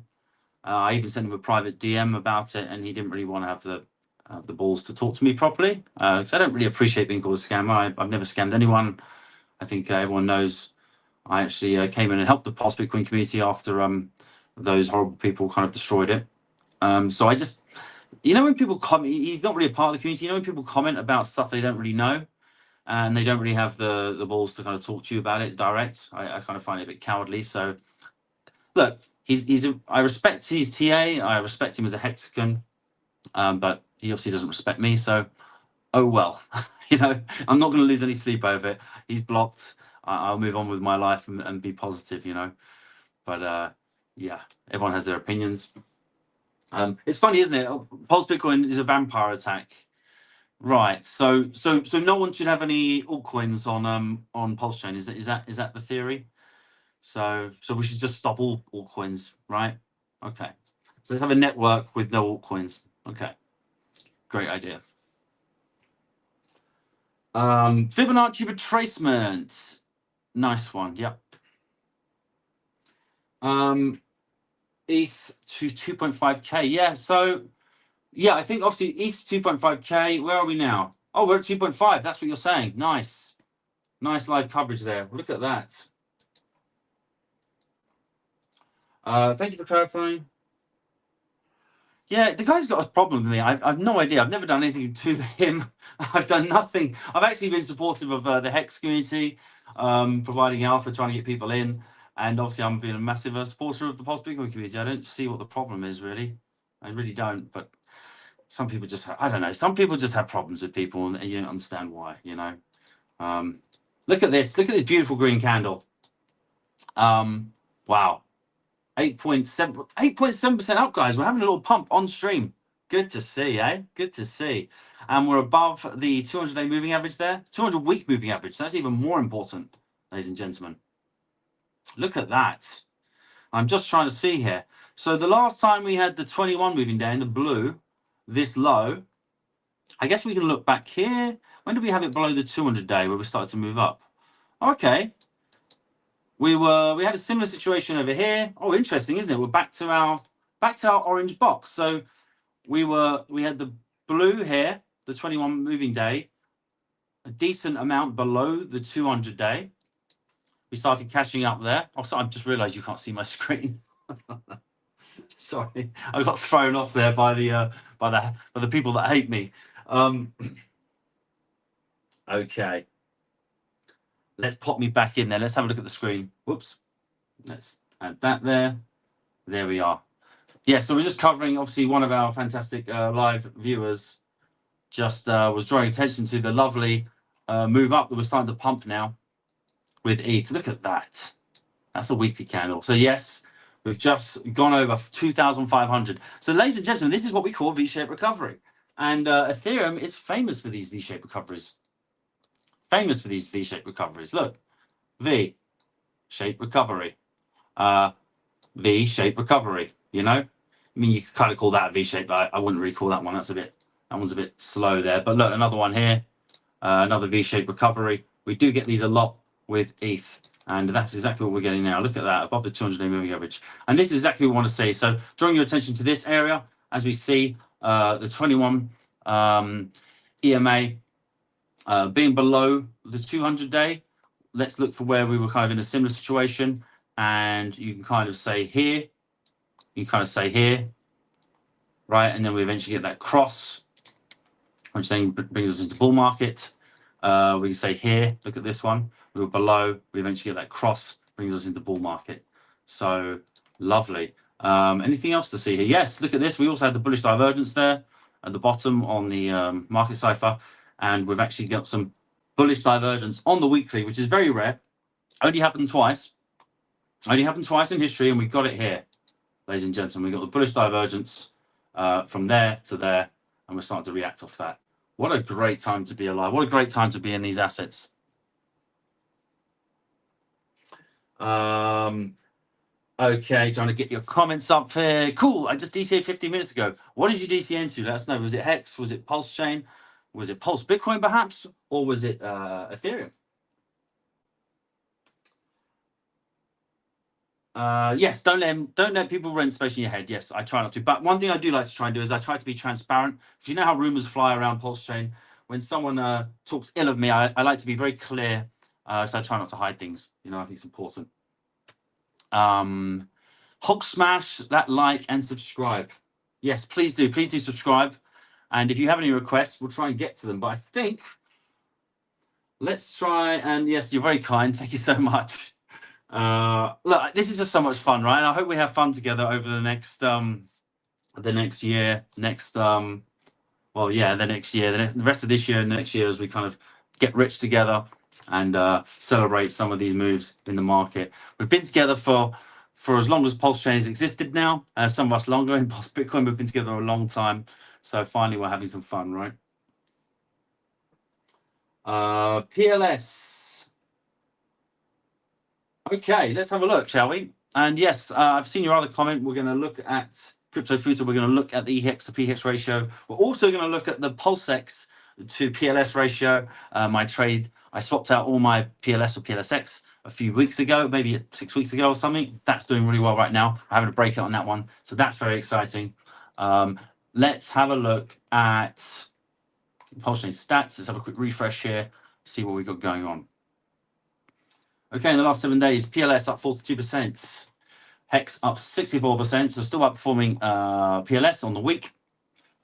I even sent him a private DM about it, and he didn't really want to have the balls to talk to me properly, because I don't really appreciate being called a scammer. I've never scammed anyone. I think everyone knows I actually came in and helped the Pulse Bitcoin community after those horrible people kind of destroyed it. So I just, when people comment, he's not really a part of the community. When people comment about stuff they don't really know, and they don't really have the balls to kind of talk to you about it direct, I kind of find it a bit cowardly. So look, I respect his TA, I respect him as a hexagon, but he obviously doesn't respect me, so oh well. I'm not going to lose any sleep over it. He's blocked. I'll move on with my life and be positive, but yeah, everyone has their opinions. It's funny, isn't it? Pulse Bitcoin is a vampire attack. Right. So no one should have any altcoins on PulseChain. Is that the theory? So we should just stop all altcoins, right? Okay. So let's have a network with no altcoins. Okay. Great idea. Fibonacci retracement. Nice one. Yep. ETH to 2.5K. Yeah. So yeah, I think obviously ETH 2.5K. Where are we now? Oh, we're at 2.5. That's what you're saying. Nice live coverage there. Look at that. Thank you for clarifying. Yeah, the guy's got a problem with me. I've no idea. I've never done anything to him. I've done nothing. I've actually been supportive of the Hex community, providing alpha, trying to get people in. And obviously I'm being a massive supporter of the Pulse Bitcoin community. I don't see what the problem is, really. I really don't. But some people just, I don't know. Some people just have problems with people, and you don't understand why, Look at this. Look at this beautiful green candle. Wow. 8.7% up, guys. We're having a little pump on stream. Good to see, eh? Good to see. And we're above the 200-day moving average there. 200-week moving average. So that's even more important, ladies and gentlemen. Look at that. I'm just trying to see here. So the last time we had the 21 moving day in the blue, this low, I guess we can look back here. When did we have it below the 200-day where we started to move up? Okay. We had a similar situation over here. Oh, interesting, isn't it? We're back to our orange box. So we had the blue here, the 21 moving day, a decent amount below the 200-day. We started cashing up there. Oh, so I've just realized you can't see my screen. Sorry, I got thrown off there by the people that hate me. Okay. Let's pop me back in there. Let's have a look at the screen. Whoops. Let's add that there. There we are. Yeah, so we're just covering, obviously, one of our fantastic live viewers just was drawing attention to the lovely move up that we're starting to pump now with ETH. Look at that. That's a weekly candle. So yes, we've just gone over 2,500. So ladies and gentlemen, this is what we call V-shaped recovery. And Ethereum is famous for these V-shaped recoveries. Famous for these V-shaped recoveries. Look, V-shaped recovery, V-shaped recovery. I mean, you could kind of call that a V-shape, but I wouldn't really call that one. That one's a bit slow there. But look, another one here, another V-shaped recovery. We do get these a lot with ETH, and that's exactly what we're getting now. Look at that, above the 200-day moving average. And this is exactly what we want to see. So drawing your attention to this area, as we see the 21 EMA being below the 200-day. Let's look for where we were kind of in a similar situation. And you can kind of say here, right? And then we eventually get that cross, which then brings us into bull market. We can say here, look at this one. We were below, we eventually get that cross, brings us into bull market. So lovely. Anything else to see here? Yes, look at this. We also had the bullish divergence there at the bottom on the market cipher. and we've actually got some bullish divergence on the weekly, which is very rare. Only happened twice. Only happened twice in history, and we got it here, ladies and gentlemen. We got the bullish divergence from there to there, and we're starting to react off that. What a great time to be alive. What a great time to be in these assets. Okay, trying to get your comments up here. Cool, I just DCA'd 15 minutes ago. What did you DCA into? Let us know. Was it Hex? Was it PulseChain? Was it Pulse Bitcoin perhaps? Or was it Ethereum? Yes, don't let people rent space in your head. Yes, I try not to. But one thing I do like to try and do is I try to be transparent. Because you know how rumors fly around PulseChain. When someone talks ill of me, I like to be very clear. So I try not to hide things. You know, I think it's important. Hog smash that like and subscribe. Yes, please do. Please do subscribe. And if you have any requests, we'll try and get to them. But I think let's try and yes, you're very kind. Thank you so much. Look, this is just so much fun, right? And I hope we have fun together over the next year, the next year, the rest of this year and the next year as we kind of get rich together and celebrate some of these moves in the market. We've been together for as long as PulseChain has existed now. Some of us longer in Pulse Bitcoin. We've been together a long time. So finally, we're having some fun, right? PLS. Okay, let's have a look, shall we? And yes, I've seen your other comment. We're going to look at Crypto Future. We're going to look at the EHEX to PHEX ratio. We're also going to look at the PulseX to PLS ratio. My trade, I swapped out all my PLS or PLSX a few weeks ago, maybe 6 weeks ago or something. That's doing really well right now. I'm having a breakout on that one. So that's very exciting. Let's have a look at PulseChain stats. Let's have a quick refresh here, see what we've got going on. Okay, in the last 7 days, PLS up 42%, Hex up 64%, so still outperforming PLS on the week.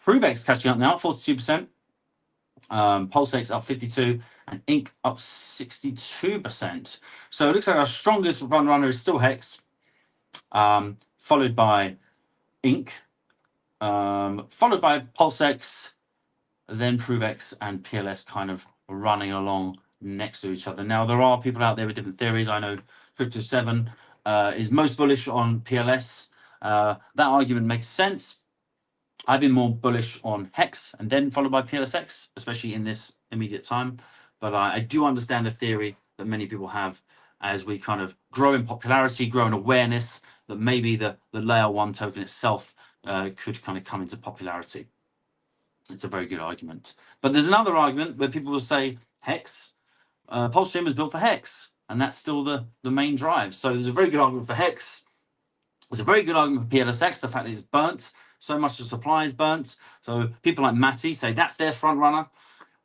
ProveX catching up now, 42%. PulseX up 52%, and Inc up 62%. So it looks like our strongest run runner is still Hex, followed by Inc, followed by PulseX, then ProveX and PLS kind of running along next to each other. Now, there are people out there with different theories. I know Crypto7 is most bullish on PLS. That argument makes sense. I've been more bullish on Hex and then followed by PLSX, especially in this immediate time. But I do understand the theory that many people have as we kind of grow in popularity, grow in awareness, that maybe the layer 1 token itself could kind of come into popularity. It's a very good argument. But there's another argument where people will say Hex, PulseChain was built for Hex, and that's still the main drive. So there's a very good argument for Hex. There's a very good argument for PLSX, the fact that it's burnt. So much of the supply is burnt. So people like Matty say that's their front runner.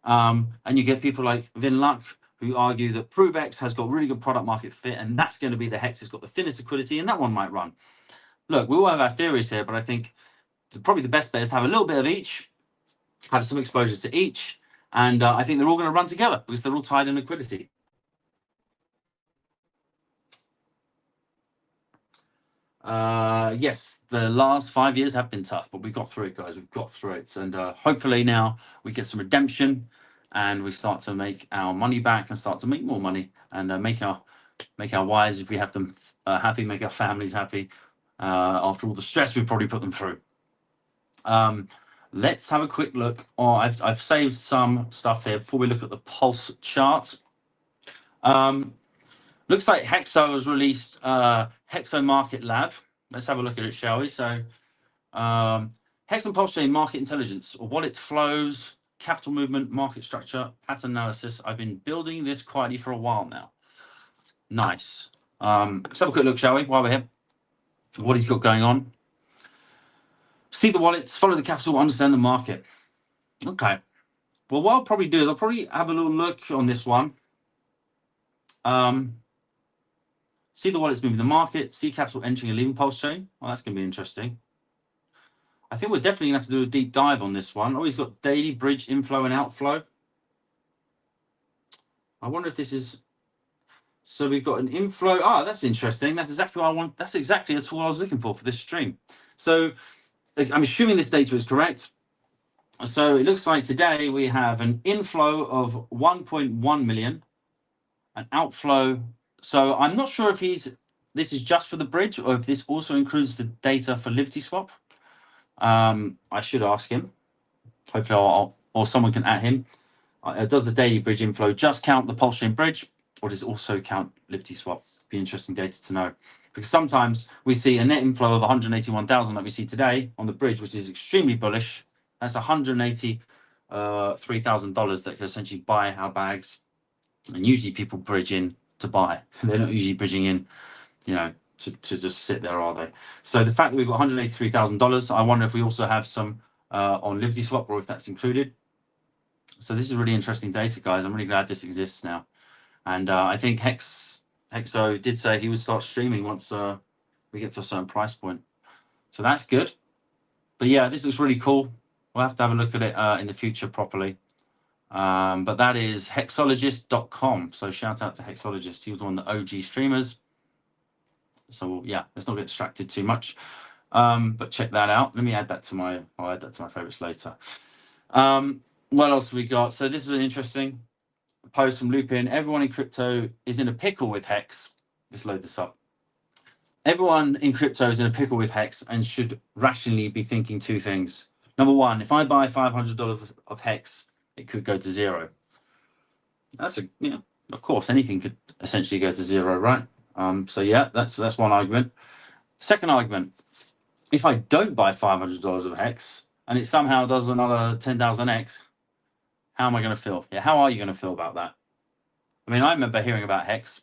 And you get people like Vin Luck who argue that ProveX has got really good product market fit, and that's going to be the Hex. It's got the thinnest liquidity, and that one might run. Look, we all have our theories here, but I think probably the best bet is to have a little bit of each, have some exposure to each, and I think they're all going to run together because they're all tied in liquidity. Yes, the last 5 years have been tough, but we got through it, guys. We've got through it, and hopefully now we get some redemption and we start to make our money back and start to make more money and make our wives, if we have them, happy, make our families happy after all the stress we probably put them through. Let's have a quick look. I've saved some stuff here before we look at the Pulse chart. Looks like Hexo has released Hexo Market Lab. Let's have a look at it, shall we? So Hexo and PulseChain Market Intelligence, or wallet flows, capital movement, market structure, pattern analysis. I've been building this quietly for a while now. Nice. Let's have a quick look, shall we, while we're here? What he's got going on. See the wallets, follow the capital, understand the market. Okay. Well, what I'll probably do is I'll probably have a little look on this one. See the wallets moving the market, see capital entering and leaving PulseChain. Well, that's going to be interesting. I think we're definitely going to have to do a deep dive on this one. Oh, he's got daily bridge inflow and outflow. I wonder if this is... So we've got an inflow. Ah, that's interesting. That's exactly what I want. That's exactly the tool I was looking for this stream. So I'm assuming this data is correct. So it looks like today we have an inflow of 1.1 million, an outflow. So I'm not sure if this is just for the bridge or if this also includes the data for Liberty Swap. I should ask him. Hopefully, or someone can at him. Does the daily bridge inflow just count the PulseChain bridge, or does it also count Liberty Swap? Be interesting data to know, because sometimes we see a net inflow of 181,000 like we see today on the bridge, which is extremely bullish. That's $183,000 that could essentially buy our bags, and usually people bridge in to buy. They're not usually bridging in, to just sit there, are they? So the fact that we've got $183,000, I wonder if we also have some on Liberty Swap, or if that's included. So this is really interesting data, guys. I'm really glad this exists now. And I think Hexo did say he would start streaming once we get to a certain price point. So that's good. But yeah, this looks really cool. We'll have to have a look at it in the future properly. But that is hexologist.com. So shout out to Hexologist. He was one of the OG streamers. So yeah, let's not get distracted too much. But check that out. Let me add that to I'll add that to my favorites later. What else have we got? So this is an interesting post from Lupin. Everyone in crypto is in a pickle with Hex. Let's load this up. Everyone in crypto is in a pickle with Hex and should rationally be thinking two things. Number one, if I buy $500 of Hex, it could go to zero. That's of course, anything could essentially go to zero, right? So yeah, that's one argument. Second argument, if I don't buy $500 of Hex and it somehow does another 10,000x, how am I going to feel? Yeah, how are you going to feel about that? I mean, I remember hearing about Hex,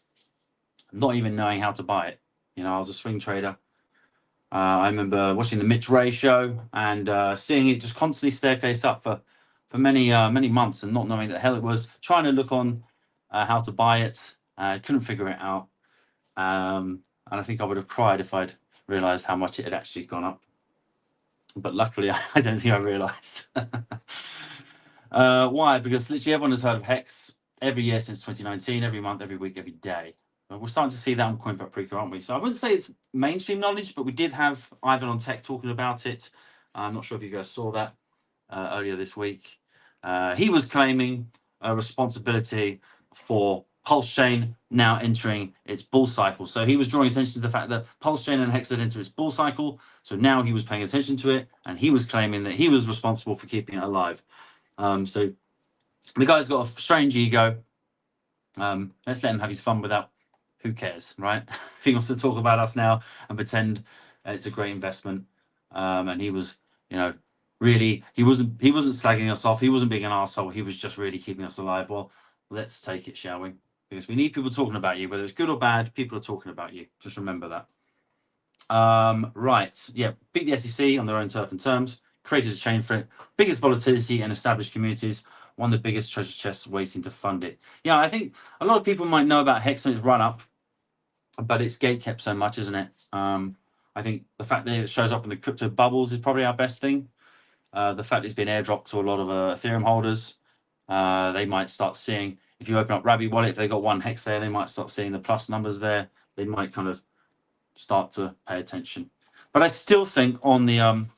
not even knowing how to buy it. I was a swing trader. I remember watching the Mitch Ray show and seeing it just constantly staircase up for many months and not knowing the hell it was. Trying to look on how to buy it, couldn't figure it out, and I think I would have cried if I'd realised how much it had actually gone up. But luckily, I don't think I realised. Why? Because literally everyone has heard of Hex every year since 2019, every month, every week, every day. We're starting to see that on CoinPrecker, aren't we? So I wouldn't say it's mainstream knowledge, but we did have Ivan on Tech talking about it. I'm not sure if you guys saw that earlier this week. He was claiming a responsibility for PulseChain now entering its bull cycle. So he was drawing attention to the fact that PulseChain and Hex had entered its bull cycle. So now he was paying attention to it, and he was claiming that he was responsible for keeping it alive. So the guy's got a strange ego. Let's let him have his fun without. Who cares, right? If he wants to talk about us now and pretend it's a great investment, and he was, really, he wasn't slagging us off. He wasn't being an arsehole. He was just really keeping us alive. Well, let's take it, shall we? Because we need people talking about you, whether it's good or bad. People are talking about you. Just remember that. Right, yeah, beat the SEC on their own turf and terms. Created a chain for it. Biggest volatility and established communities. One of the biggest treasure chests waiting to fund it. Yeah, I think a lot of people might know about Hex and its run up, but it's gate kept so much, isn't it? I think the fact that it shows up in the crypto bubbles is probably our best thing. The fact it's been airdropped to a lot of Ethereum holders, they might start seeing, if you open up Rabby Wallet, if they got one Hex there, they might start seeing the plus numbers there. They might kind of start to pay attention. But I still think on the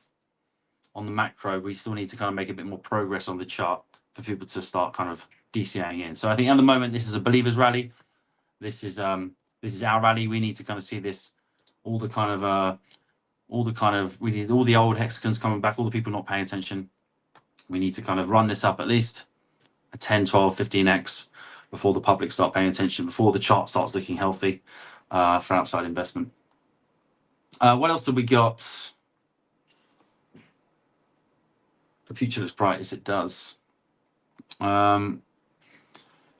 macro, we still need to kind of make a bit more progress on the chart for people to start kind of DCAing in. So I think at the moment, this is a believers rally. This is our rally. We need to kind of see this, we need all the old hexagons coming back, all the people not paying attention. We need to kind of run this up at least a 10, 12, 15x before the public start paying attention, before the chart starts looking healthy for outside investment. What else have we got? The future looks bright, as it does.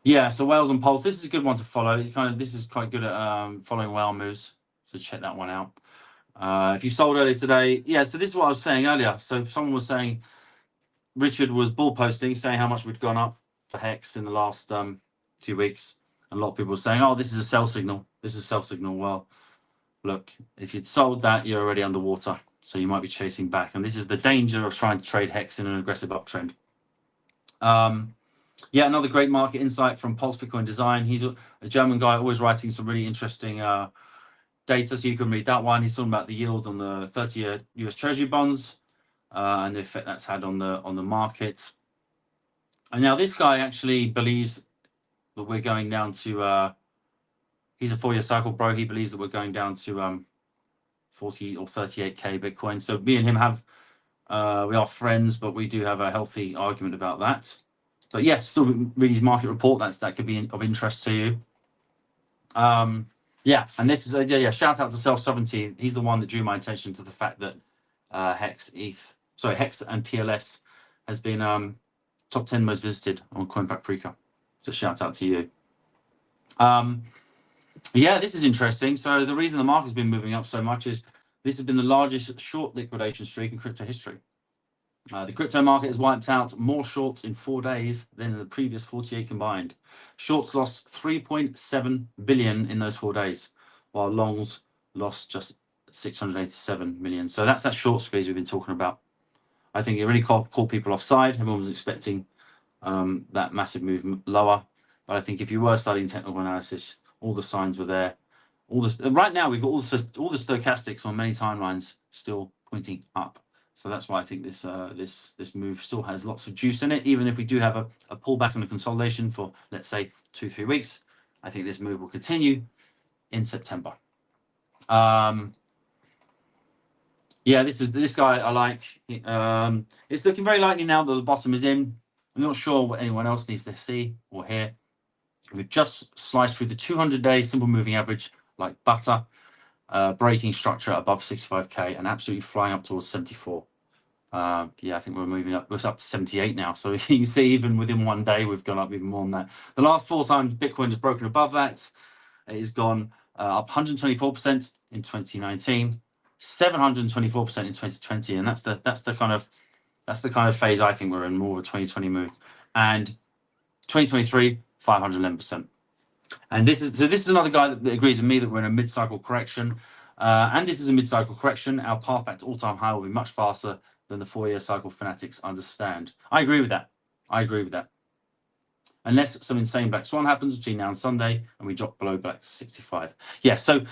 Yeah, so Whales and Pulse. This is a good one to follow. This is quite good at following whale moves. So check that one out. If you sold earlier today, yeah. So this is what I was saying earlier. So someone was saying Richard was bull posting, saying how much we'd gone up for Hex in the last few weeks. And a lot of people were saying, "Oh, this is a sell signal. This is a sell signal." Well, look, if you'd sold that, you're already underwater. So you might be chasing back. And this is the danger of trying to trade Hex in an aggressive uptrend. Yeah, another great market insight from Pulse Bitcoin Design. He's a German guy, always writing some really interesting data, so you can read that one. He's talking about the yield on the 30-year US Treasury bonds. and the effect that's had on the market. And now this guy actually believes that we're going down to. He's a 4-year cycle bro. He believes that we're going down to 40 or 38k Bitcoin. So me and him have we are friends, but we do have a healthy argument about that. But yeah, still read his market report. That could be of interest to you. Yeah, and this is shout out to Self Sovereignty. He's the one that drew my attention to the fact that Hex and PLS has been top 10 most visited on CoinPaprika. So shout out to you. Yeah, this is interesting. So the reason the market's been moving up so much is this has been the largest short liquidation streak in crypto history. The crypto market has wiped out more shorts in 4 days than in the previous 48 combined. Shorts lost 3.7 billion in those 4 days, while longs lost just 687 million. So that's that short squeeze we've been talking about. I think it really caught people offside. Everyone was expecting that massive move lower. But I think if you were studying technical analysis, all the signs were there. Right now, we've got all the stochastics on many timelines still pointing up. So that's why I think this move still has lots of juice in it. Even if we do have a pullback and a consolidation for, let's say, 2-3 weeks, I think this move will continue in September. Yeah, this guy I like. It's looking very likely now that the bottom is in. I'm not sure what anyone else needs to see or hear. We've just sliced through the 200-day simple moving average like butter, breaking structure above 65k and absolutely flying up towards 74. Yeah, I think we're moving up. We're up to 78 now. So you can see even within 1 day, we've gone up even more than that. The last 4 times Bitcoin has broken above that, it has gone up 124% in 2019, 724% in 2020, and that's the kind of phase I think we're in, more of a 2020 move, and 2023 511%. And this is another guy that agrees with me that we're in a mid-cycle correction, and this is a mid-cycle correction. Our path back to all-time high will be much faster than the 4-year cycle fanatics understand. I agree with that. Unless some insane black swan happens between now and Sunday and we drop below black 65. Yeah, so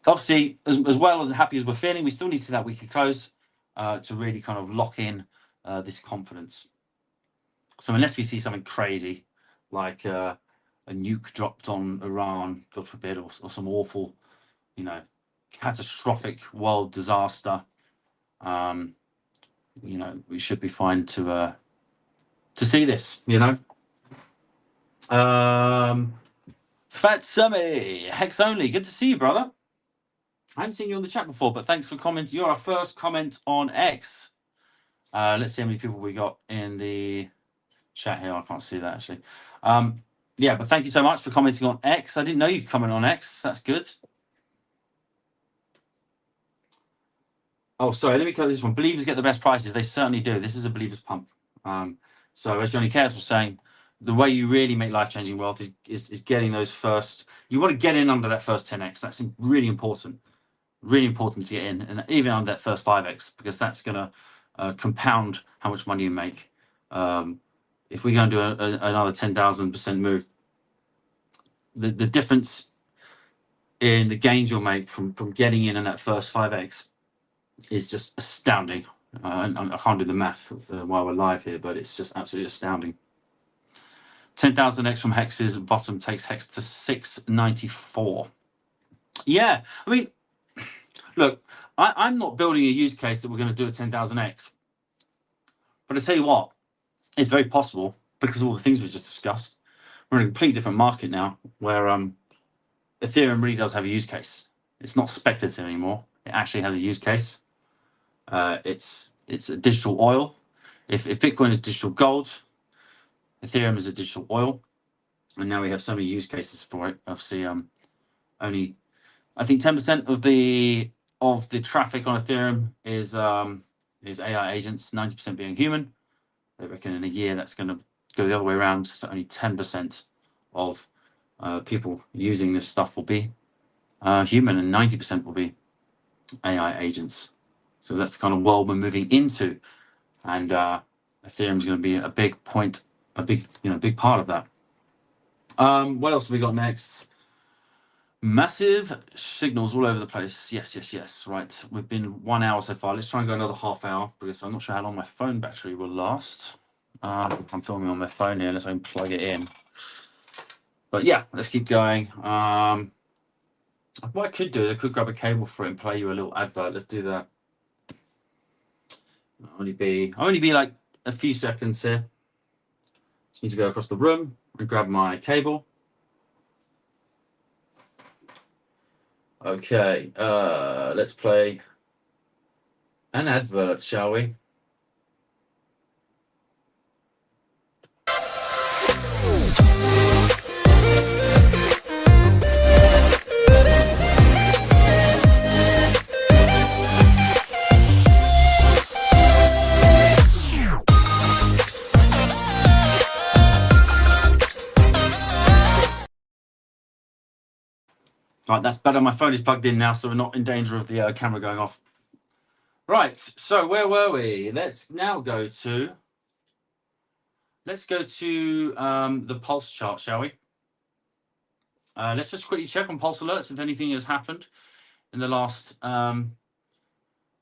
obviously, as well as happy as we're feeling, we still need to see that weekly close to really kind of lock in this confidence. So unless we see something crazy, like a nuke dropped on Iran, God forbid, or some awful, catastrophic world disaster, we should be fine to see this, Fat Sammy, Hex only, good to see you, brother. I haven't seen you on the chat before, but thanks for commenting. You're our first comment on X. Let's see how many people we got in the chat here. I can't see that actually. Yeah, but thank you so much for commenting on X. I didn't know you could comment on X. That's good. Oh, sorry, let me cut this one. Believers get the best prices. They certainly do. This is a believer's pump. So as Johnny Cares was saying, the way you really make life-changing wealth is getting those first. You want to get in under that first 10x. That's really important. Really important to get in, and even under that first 5x, because that's going to compound how much money you make. If we're going to do another 10,000% move, the difference in the gains you'll make from getting in that first 5x is just astounding. I can't do the math while we're live here, but it's just absolutely astounding. 10,000x from Hex's bottom takes Hex to 694. Yeah, I mean, look, I'm not building a use case that we're going to do a 10,000x. But I tell you what, it's very possible because of all the things we just discussed. We're in a completely different market now where Ethereum really does have a use case. It's not speculative anymore. It actually has a use case. It's a digital oil. If Bitcoin is digital gold, Ethereum is a digital oil. And now we have so many use cases for it. Obviously, only I think 10% of the traffic on Ethereum is AI agents, 90% being human. They reckon in a year that's going to go the other way around. So only 10% of people using this stuff will be human, and 90% will be AI agents. So that's the kind of world we're moving into, and Ethereum is going to be a big point, big part of that. What else have we got next? Massive signals all over the place. Yes. Right. We've been 1 hour so far. Let's try and go another half hour because I'm not sure how long my phone battery will last. I'm filming on my phone here. Let's plug it in. But yeah, let's keep going. What I could do is I could grab a cable for it and play you a little advert. Let's do that. I'll only be like a few seconds here. Just need to go across the room and grab my cable. Okay, let's play an advert, shall we? Right, that's better. My phone is plugged in now, so we're not in danger of the camera going off. Right, so where were we? Let's now go to the pulse chart, shall we? Let's just quickly check on pulse alerts if anything has happened in the last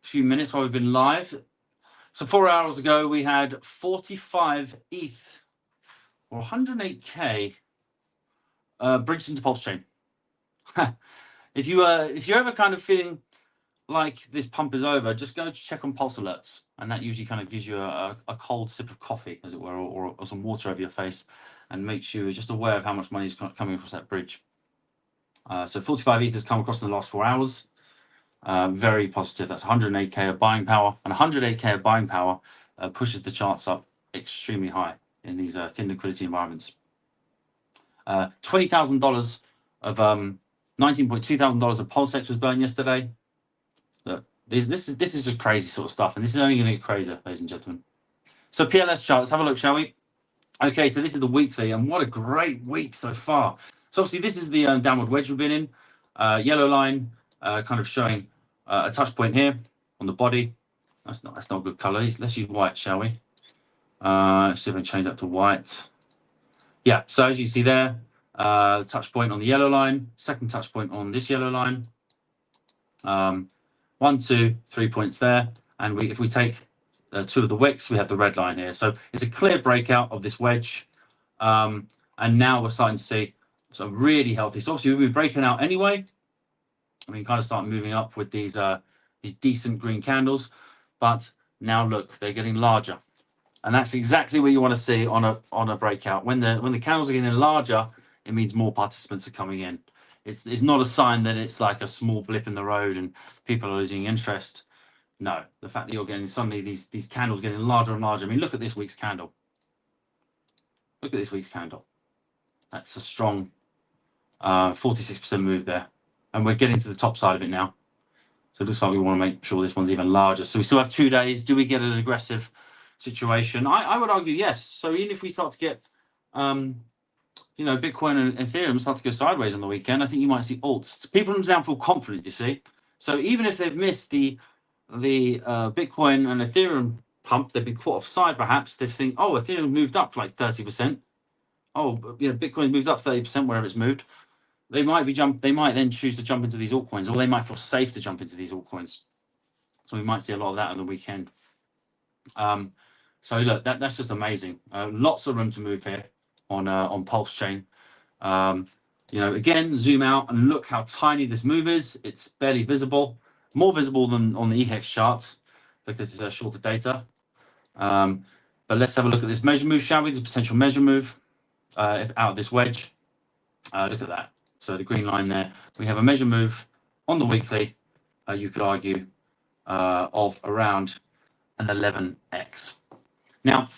few minutes while we've been live. So 4 hours ago, we had 45 ETH or 108K bridged into PulseChain. If you're ever kind of feeling like this pump is over, just go check on pulse alerts, and that usually kind of gives you a cold sip of coffee, as it were, or some water over your face, and makes you just aware of how much money is coming across that bridge. So 45 ETH has come across in the last 4 hours. Very positive. That's 108K of buying power, and 108K of buying power pushes the charts up extremely high in these thin liquidity environments. $20,000 of $19,200 of PulseX was burned yesterday. Look, this is just crazy sort of stuff, and this is only going to get crazier, ladies and gentlemen. So PLS chart, let's have a look, shall we? Okay, so this is the weekly, and what a great week so far. So obviously this is the downward wedge we've been in. Yellow line kind of showing a touch point here on the body. That's not a good color. Let's use white, shall we? Let's see if I can change that to white. Yeah, so as you see there, touch point on the yellow line, second touch point on this yellow line. 1, 2, 3 points there, and if we take 2 of the wicks, we have the red line here. So it's a clear breakout of this wedge, and now we're starting to see some really healthy. So obviously we've broken out anyway. I mean, kind of start moving up with these decent green candles, but now look, they're getting larger, and that's exactly what you want to see on a breakout. When the candles are getting larger, it means more participants are coming in. It's not a sign that it's like a small blip in the road and people are losing interest. No, the fact that you're getting suddenly these candles getting larger and larger. I mean, look at this week's candle. Look at this week's candle. That's a strong 46% move there. And we're getting to the top side of it now. So it looks like we want to make sure this one's even larger. So we still have 2 days. Do we get an aggressive situation? I would argue yes. So even if we start to get Bitcoin and Ethereum start to go sideways on the weekend, I think you might see alts. People now feel confident, you see. So even if they've missed the Bitcoin and Ethereum pump, they've been caught offside perhaps. They think, oh, Ethereum moved up like 30%. Oh, Bitcoin moved up 30% wherever it's moved. They might then choose to jump into these altcoins, or they might feel safe to jump into these altcoins. So we might see a lot of that on the weekend. So look, that's just amazing. Lots of room to move here on PulseChain. Again, zoom out and look how tiny this move is. It's barely visible, more visible than on the EHEX chart because it's a shorter data. But let's have a look at this measure move, shall we? This potential measure move out of this wedge. Look at that. So the green line there. We have a measure move on the weekly. You could argue of around an 11x. Now,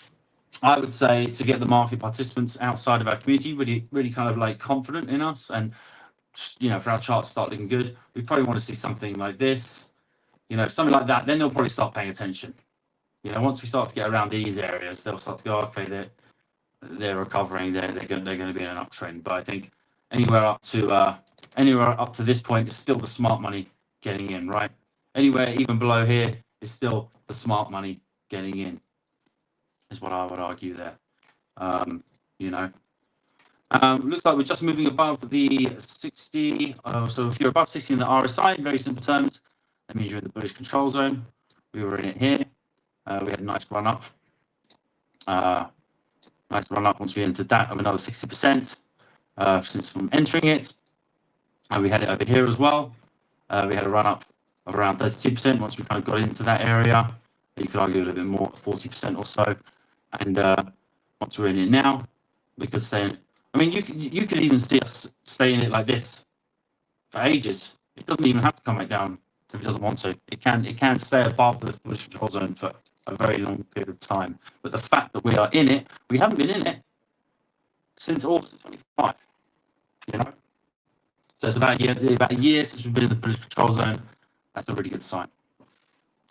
I would say to get the market participants outside of our community really kind of like confident in us, and for our chart to start looking good, we probably want to see something like this, something like that. Then they'll probably start paying attention. Once we start to get around these areas, they'll start to go, okay, they're recovering, they're going to be in an uptrend. But I think anywhere up to this point is still the smart money getting in, right? Anywhere even below here is still the smart money getting in, is what I would argue there. Looks like we're just moving above the 60. So if you're above 60 in the RSI, in very simple terms, that means you're in the bullish control zone. We were in it here. We had a nice run up. Nice run up once we entered that of another 60% since from entering it. We had it over here as well. We had a run up of around 32% once we kind of got into that area. You could argue a little bit more, 40% or so. And once we're in it now, we could stay in. I mean, you could even see us stay in it like this for ages. It doesn't even have to come back down if it doesn't want to. It can stay above the bullish control zone for a very long period of time. But the fact that we are in it, we haven't been in it since August of 25. You know, so it's about a year since we've been in the bullish control zone. That's a really good sign.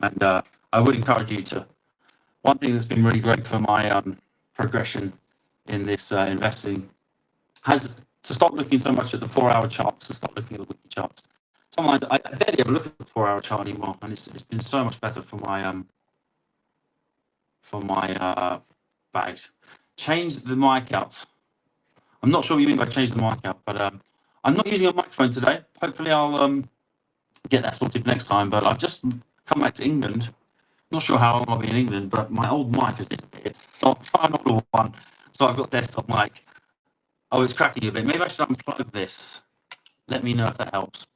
And I would encourage you to. One thing that's been really great for my progression in this investing has to stop looking so much at the 4-hour charts, to stop looking at the weekly charts. Sometimes I barely ever look at the 4-hour chart anymore, and it's been so much better for my bags. Change the mic out. I'm not sure what you mean by change the mic out, but I'm not using a microphone today. Hopefully I'll get that sorted next time. But I've just come back to England. Not sure how long I'll be in England, but my old mic has disappeared. So I'll try an older one. So I've got desktop mic. Oh, it's cracking a bit. Maybe I should unplug this. Let me know if that helps.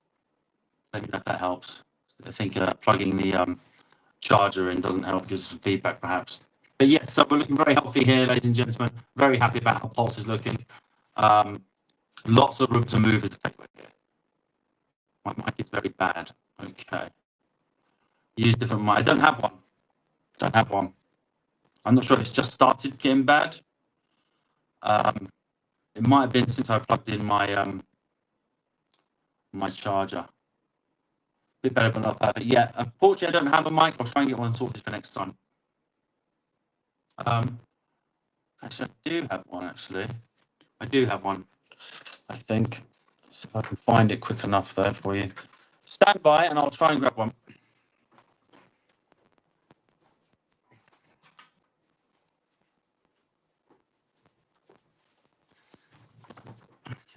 Let me know if that helps. I think plugging the charger in doesn't help because of feedback, perhaps. But yes, so we're looking very healthy here, ladies and gentlemen. Very happy about how Pulse is looking. Lots of room to move as a takeaway here. My mic is very bad. Okay. Use different mic. I don't have one. Don't have one. I'm not sure if it's just started getting bad. It might have been since I plugged in my my charger. A bit better, but not perfect. Yeah, unfortunately, I don't have a mic. I'll try and get one sorted for next time. Actually, I do have one, actually. I do have one, I think. See if I can find it quick enough there for you. Stand by and I'll try and grab one.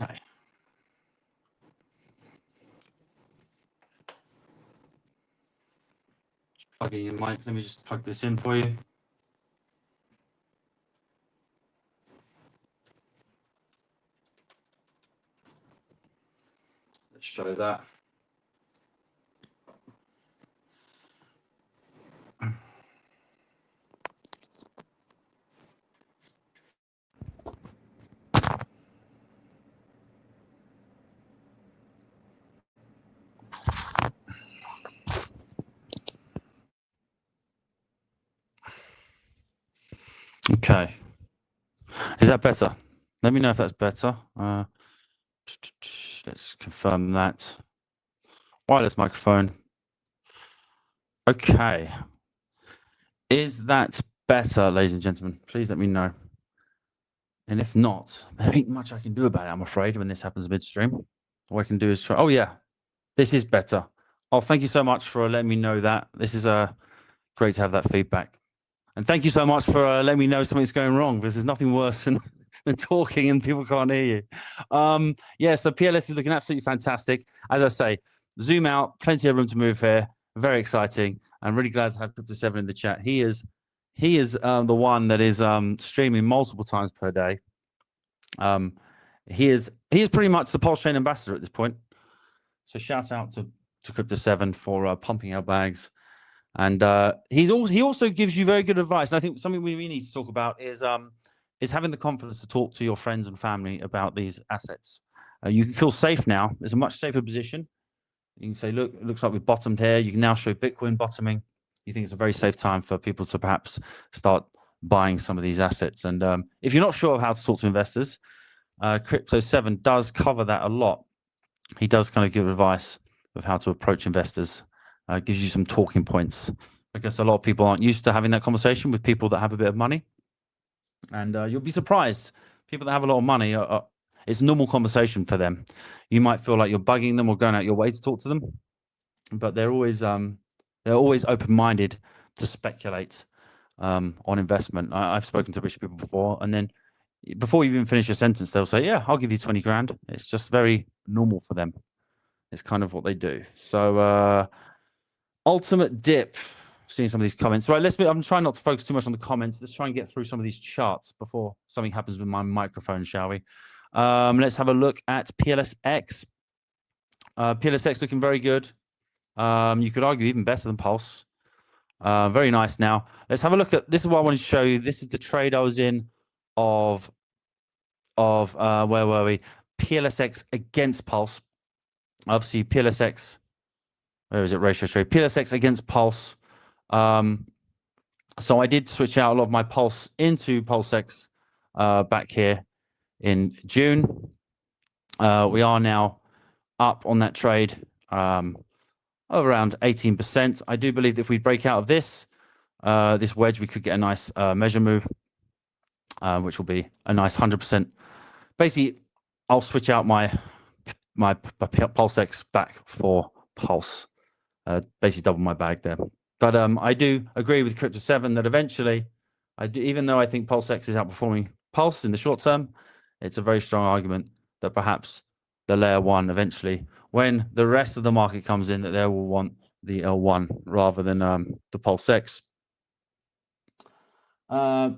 Okay. Just plugging in mic. Let me just plug this in for you. Let's show that. Okay. Is that better? Let me know if that's better. Let's confirm that. Wireless microphone. Okay. Is that better, ladies and gentlemen? Please let me know. And if not, there ain't much I can do about it, I'm afraid, when this happens midstream. All I can do is try. Oh, yeah. This is better. Oh, thank you so much for letting me know that. This is great to have that feedback. And thank you so much for letting me know something's going wrong, because there's nothing worse than talking and people can't hear you. Yeah, so PLS is looking absolutely fantastic. As I say, zoom out, plenty of room to move here. Very exciting. I'm really glad to have Crypto7 in the chat. He is the one that is streaming multiple times per day. He is pretty much the PulseChain ambassador at this point. So shout out to Crypto7 for pumping our bags. And he also gives you very good advice. And I think something we really need to talk about is having the confidence to talk to your friends and family about these assets. You can feel safe now. There's a much safer position. You can say, look, it looks like we've bottomed here. You can now show Bitcoin bottoming. You think it's a very safe time for people to perhaps start buying some of these assets. And if you're not sure of how to talk to investors, Crypto7 does cover that a lot. He does kind of give advice of how to approach investors. Gives you some talking points. I guess a lot of people aren't used to having that conversation with people that have a bit of money. And you'll be surprised. People that have a lot of money, it's a normal conversation for them. You might feel like you're bugging them or going out your way to talk to them, but they're always open-minded to speculate on investment. I've spoken to rich people before, and then before you even finish your sentence, they'll say, "Yeah, I'll give you 20 grand." It's just very normal for them. It's kind of what they do. So, ultimate dip. Seeing some of these comments. Right, I'm trying not to focus too much on the comments. Let's try and get through some of these charts before something happens with my microphone, shall we? Let's have a look at PLSX. PLSX looking very good. You could argue even better than Pulse. Very nice. Now, let's have a look at, this is what I wanted to show you. This is the trade I was in of where were we? PLSX against Pulse. Obviously, PLSX, where is it? Ratio trade. PLSX against Pulse. So I did switch out a lot of my Pulse into PulseX back here in June. We are now up on that trade around 18%. I do believe that if we break out of this wedge, we could get a nice measure move, which will be a nice 100%. Basically, I'll switch out my PulseX back for Pulse. Basically double my bag there. But I do agree with Crypto 7 that eventually, even though I think PulseX is outperforming Pulse in the short term, it's a very strong argument that perhaps the layer 1 eventually, when the rest of the market comes in, that they will want the L1 rather than the PulseX.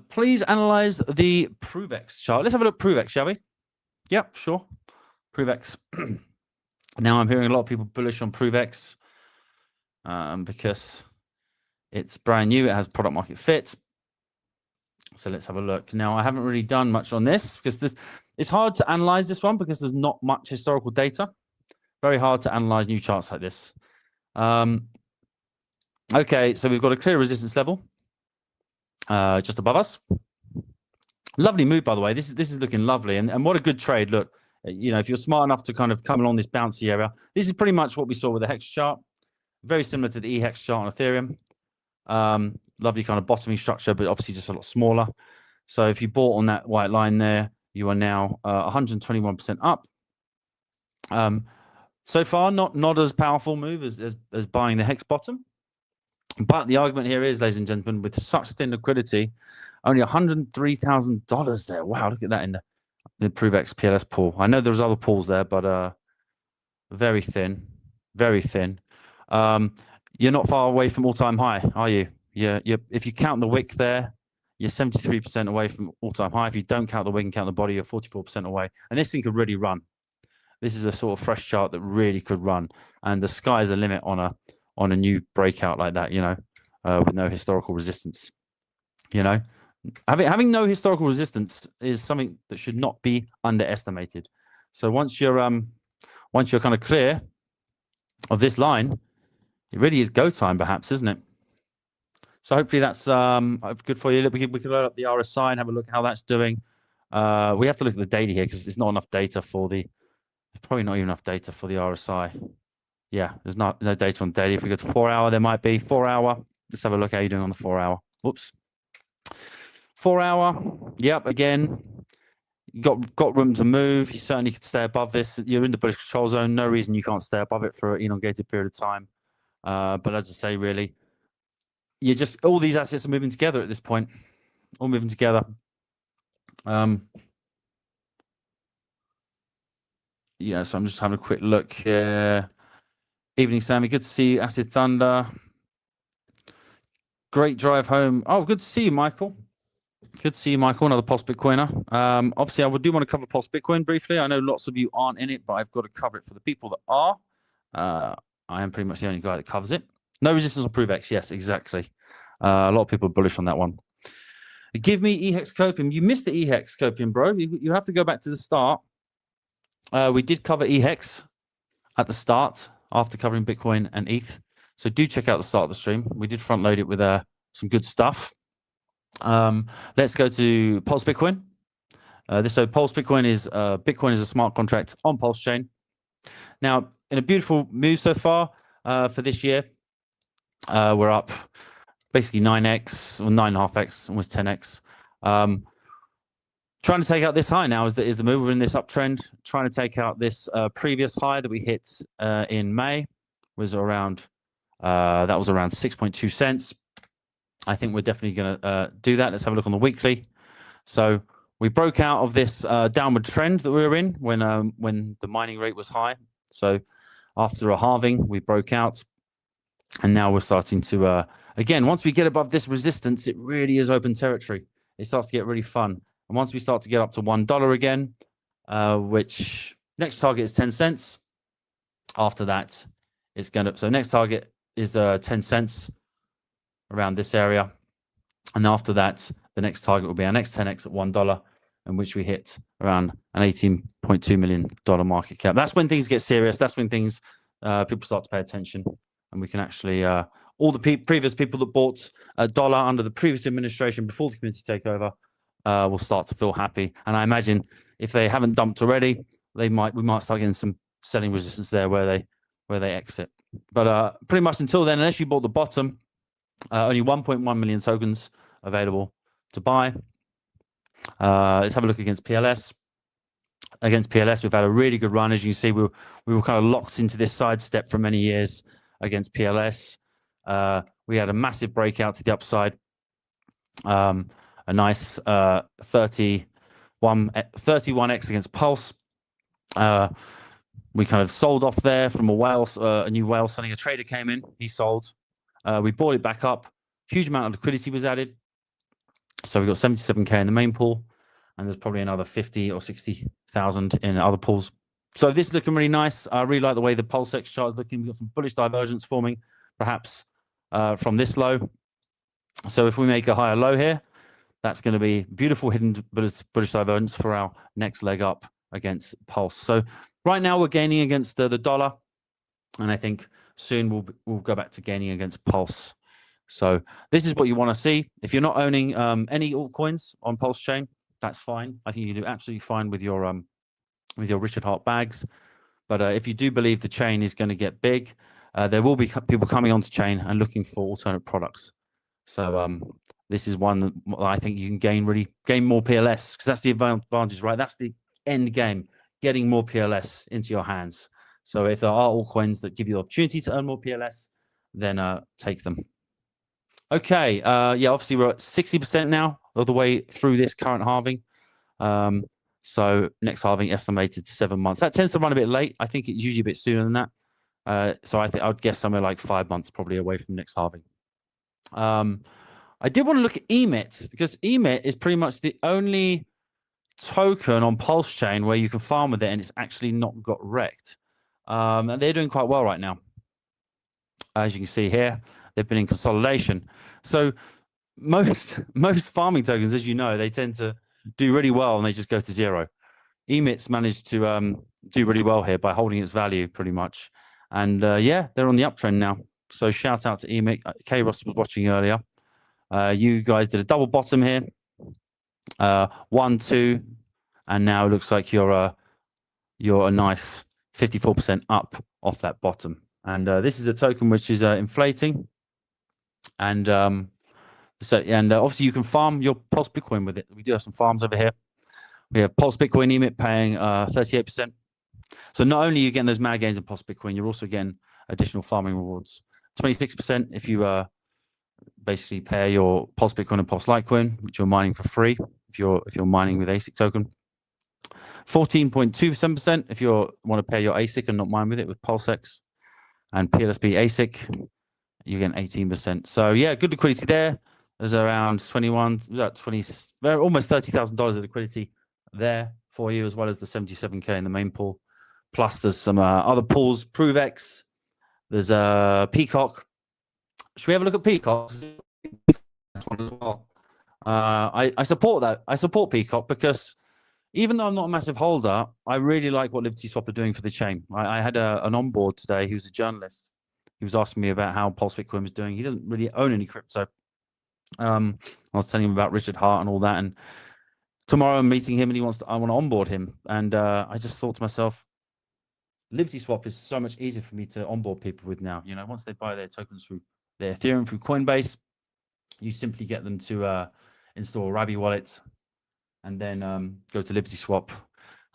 Please analyze the ProveX chart. Let's have a look at ProveX, shall we? Yep, sure. ProveX. Now I'm hearing a lot of people bullish on ProveX because it's brand new. It has product market fit. So let's have a look. Now, I haven't really done much on this because it's hard to analyze this one because there's not much historical data. Very hard to analyze new charts like this. Okay, so we've got a clear resistance level just above us. Lovely move, by the way. This is looking lovely. And what a good trade. Look, you know, if you're smart enough to kind of come along this bouncy area, this is pretty much what we saw with the Hex chart. Very similar to the EHEX chart on Ethereum. Lovely kind of bottoming structure, but obviously just a lot smaller. So if you bought on that white line there, you are now 121% up. So far, not as powerful move as buying the Hex bottom. But the argument here is, ladies and gentlemen, with such thin liquidity, only $103,000 there. Wow, look at that in the ProveX PLS pool. I know there's other pools there, but very thin, very thin. You're not far away from all-time high, are you? If you count the wick there, you're 73% away from all-time high. If you don't count the wick and count the body, you're 44% away. And this thing could really run. This is a sort of fresh chart that really could run. And the sky's the limit on a new breakout like that, you know, with no historical resistance. You know, having no historical resistance is something that should not be underestimated. So once you're kind of clear of this line, it really is go time, perhaps, isn't it? So hopefully that's good for you. We could load up the RSI and have a look at how that's doing. We have to look at the daily here because there's not enough data for the. There's probably not even enough data for the RSI. Yeah, there's no data on daily. If we go to 4 hour, there might be 4 hour. Let's have a look how you're doing on the 4 hour. Whoops. 4 hour. Yep. Again, you got room to move. You certainly could stay above this. You're in the bullish control zone. No reason you can't stay above it for an elongated period of time. But as I say, really, all these assets are moving together at this point. All moving together. Yeah, so I'm just having a quick look here. Evening, Sammy. Good to see you. Acid Thunder. Great drive home. Oh, good to see you, Michael. Good to see you, Michael. Another Pulse Bitcoiner. Obviously, I do want to cover Pulse Bitcoin briefly. I know lots of you aren't in it, but I've got to cover it for the people that are. I am pretty much the only guy that covers it. No resistance on ProveX. Yes, exactly. A lot of people are bullish on that one. Give me EHEX Copium. You missed the EHEX Copium, bro. You have to go back to the start. We did cover EHEX at the start after covering Bitcoin and ETH. So do check out the start of the stream. We did front load it with some good stuff. Let's go to Pulse Bitcoin. So Pulse Bitcoin is a smart contract on PulseChain. Now, in a beautiful move so far for this year, we're up basically 9x or 9.5x, almost 10x. Trying to take out this high now is the move. We're in this uptrend. Trying to take out this previous high that we hit in May was around 6.2 cents. I think we're definitely going to do that. Let's have a look on the weekly. So we broke out of this downward trend that we were in when the mining rate was high. So after a halving, we broke out, and now we're starting to again. Once we get above this resistance, it really is open territory. It starts to get really fun, and once we start to get up to $1 again, which next target is 10 cents. After that, it's going to. So next target is 10 cents around this area, and after that, the next target will be our next 10x at $1, in which we hit around an $18.2 million market cap. That's when things get serious. That's when things people start to pay attention, and we can actually all the previous people that bought a dollar under the previous administration before the community takeover will start to feel happy. And I imagine if they haven't dumped already, we might start getting some selling resistance there where they exit. But pretty much until then, unless you bought the bottom, only 1.1 million tokens available to buy. Let's have a look against PLS. Against PLS, we've had a really good run. As you can see, we were kind of locked into this sidestep for many years against PLS. We had a massive breakout to the upside. A nice 31x against Pulse. We kind of sold off there from a new whale selling. A trader came in, he sold. We bought it back up. Huge amount of liquidity was added. So we got 77K in the main pool, and there's probably another 50 or 60,000 in other pools. So this is looking really nice. I really like the way the PulseX chart is looking. We've got some bullish divergence forming, perhaps from this low. So if we make a higher low here, that's going to be beautiful hidden bullish divergence for our next leg up against Pulse. So right now we're gaining against the dollar, and I think soon we'll go back to gaining against Pulse. So this is what you want to see. If you're not owning any altcoins on PulseChain, that's fine. I think you can do absolutely fine with your Richard Hart bags. But if you do believe the chain is going to get big, there will be people coming onto chain and looking for alternate products. So this is one that I think you can gain more PLS, because that's the advantage, right? That's the end game, getting more PLS into your hands. So if there are altcoins that give you the opportunity to earn more PLS, then take them. Okay, yeah, obviously we're at 60% now of the way through this current halving. So next halving estimated 7 months. That tends to run a bit late. I think it's usually a bit sooner than that. So I think I would guess somewhere like 5 months probably away from next halving. I did want to look at EMIT, because EMIT is pretty much the only token on PulseChain where you can farm with it and it's actually not got wrecked. And they're doing quite well right now. As you can see here, they've been in consolidation. So most farming tokens, as you know, they tend to do really well and they just go to zero. EMIT's managed to do really well here by holding its value pretty much. And yeah, they're on the uptrend now. So shout out to EMIT. K-Ross was watching earlier. You guys did a double bottom here. 1, 2, and now it looks like you're a nice 54% up off that bottom. And this is a token which is inflating. And obviously you can farm your Pulse Bitcoin with it. We do have some farms over here. We have Pulse Bitcoin EMIT paying 38%. So not only are you getting those mad gains in Pulse Bitcoin, you're also getting additional farming rewards. 26% if you basically pair your Pulse Bitcoin and Pulse Litecoin, which you're mining for free if you're mining with ASIC token. 14.27% if you want to pair your ASIC and not mine with it with PulseX. And PLSB ASIC, you get 18%. So yeah, good liquidity there. There's around 20, almost $30,000 of liquidity there for you, as well as the 77K in the main pool. Plus there's some other pools, ProveX. There's Peacock. Should we have a look at Peacock? As well. I support that. I support Peacock because even though I'm not a massive holder, I really like what Liberty Swap are doing for the chain. I had an onboard today. He was a journalist. He was asking me about how Pulse Bitcoin was doing. He doesn't really own any crypto. I was telling him about Richard Hart and all that. And tomorrow I'm meeting him, and I want to onboard him. And I just thought to myself, Liberty Swap is so much easier for me to onboard people with now. You know, once they buy their tokens through their Ethereum through Coinbase, you simply get them to install a Rabi wallet and then go to Liberty Swap,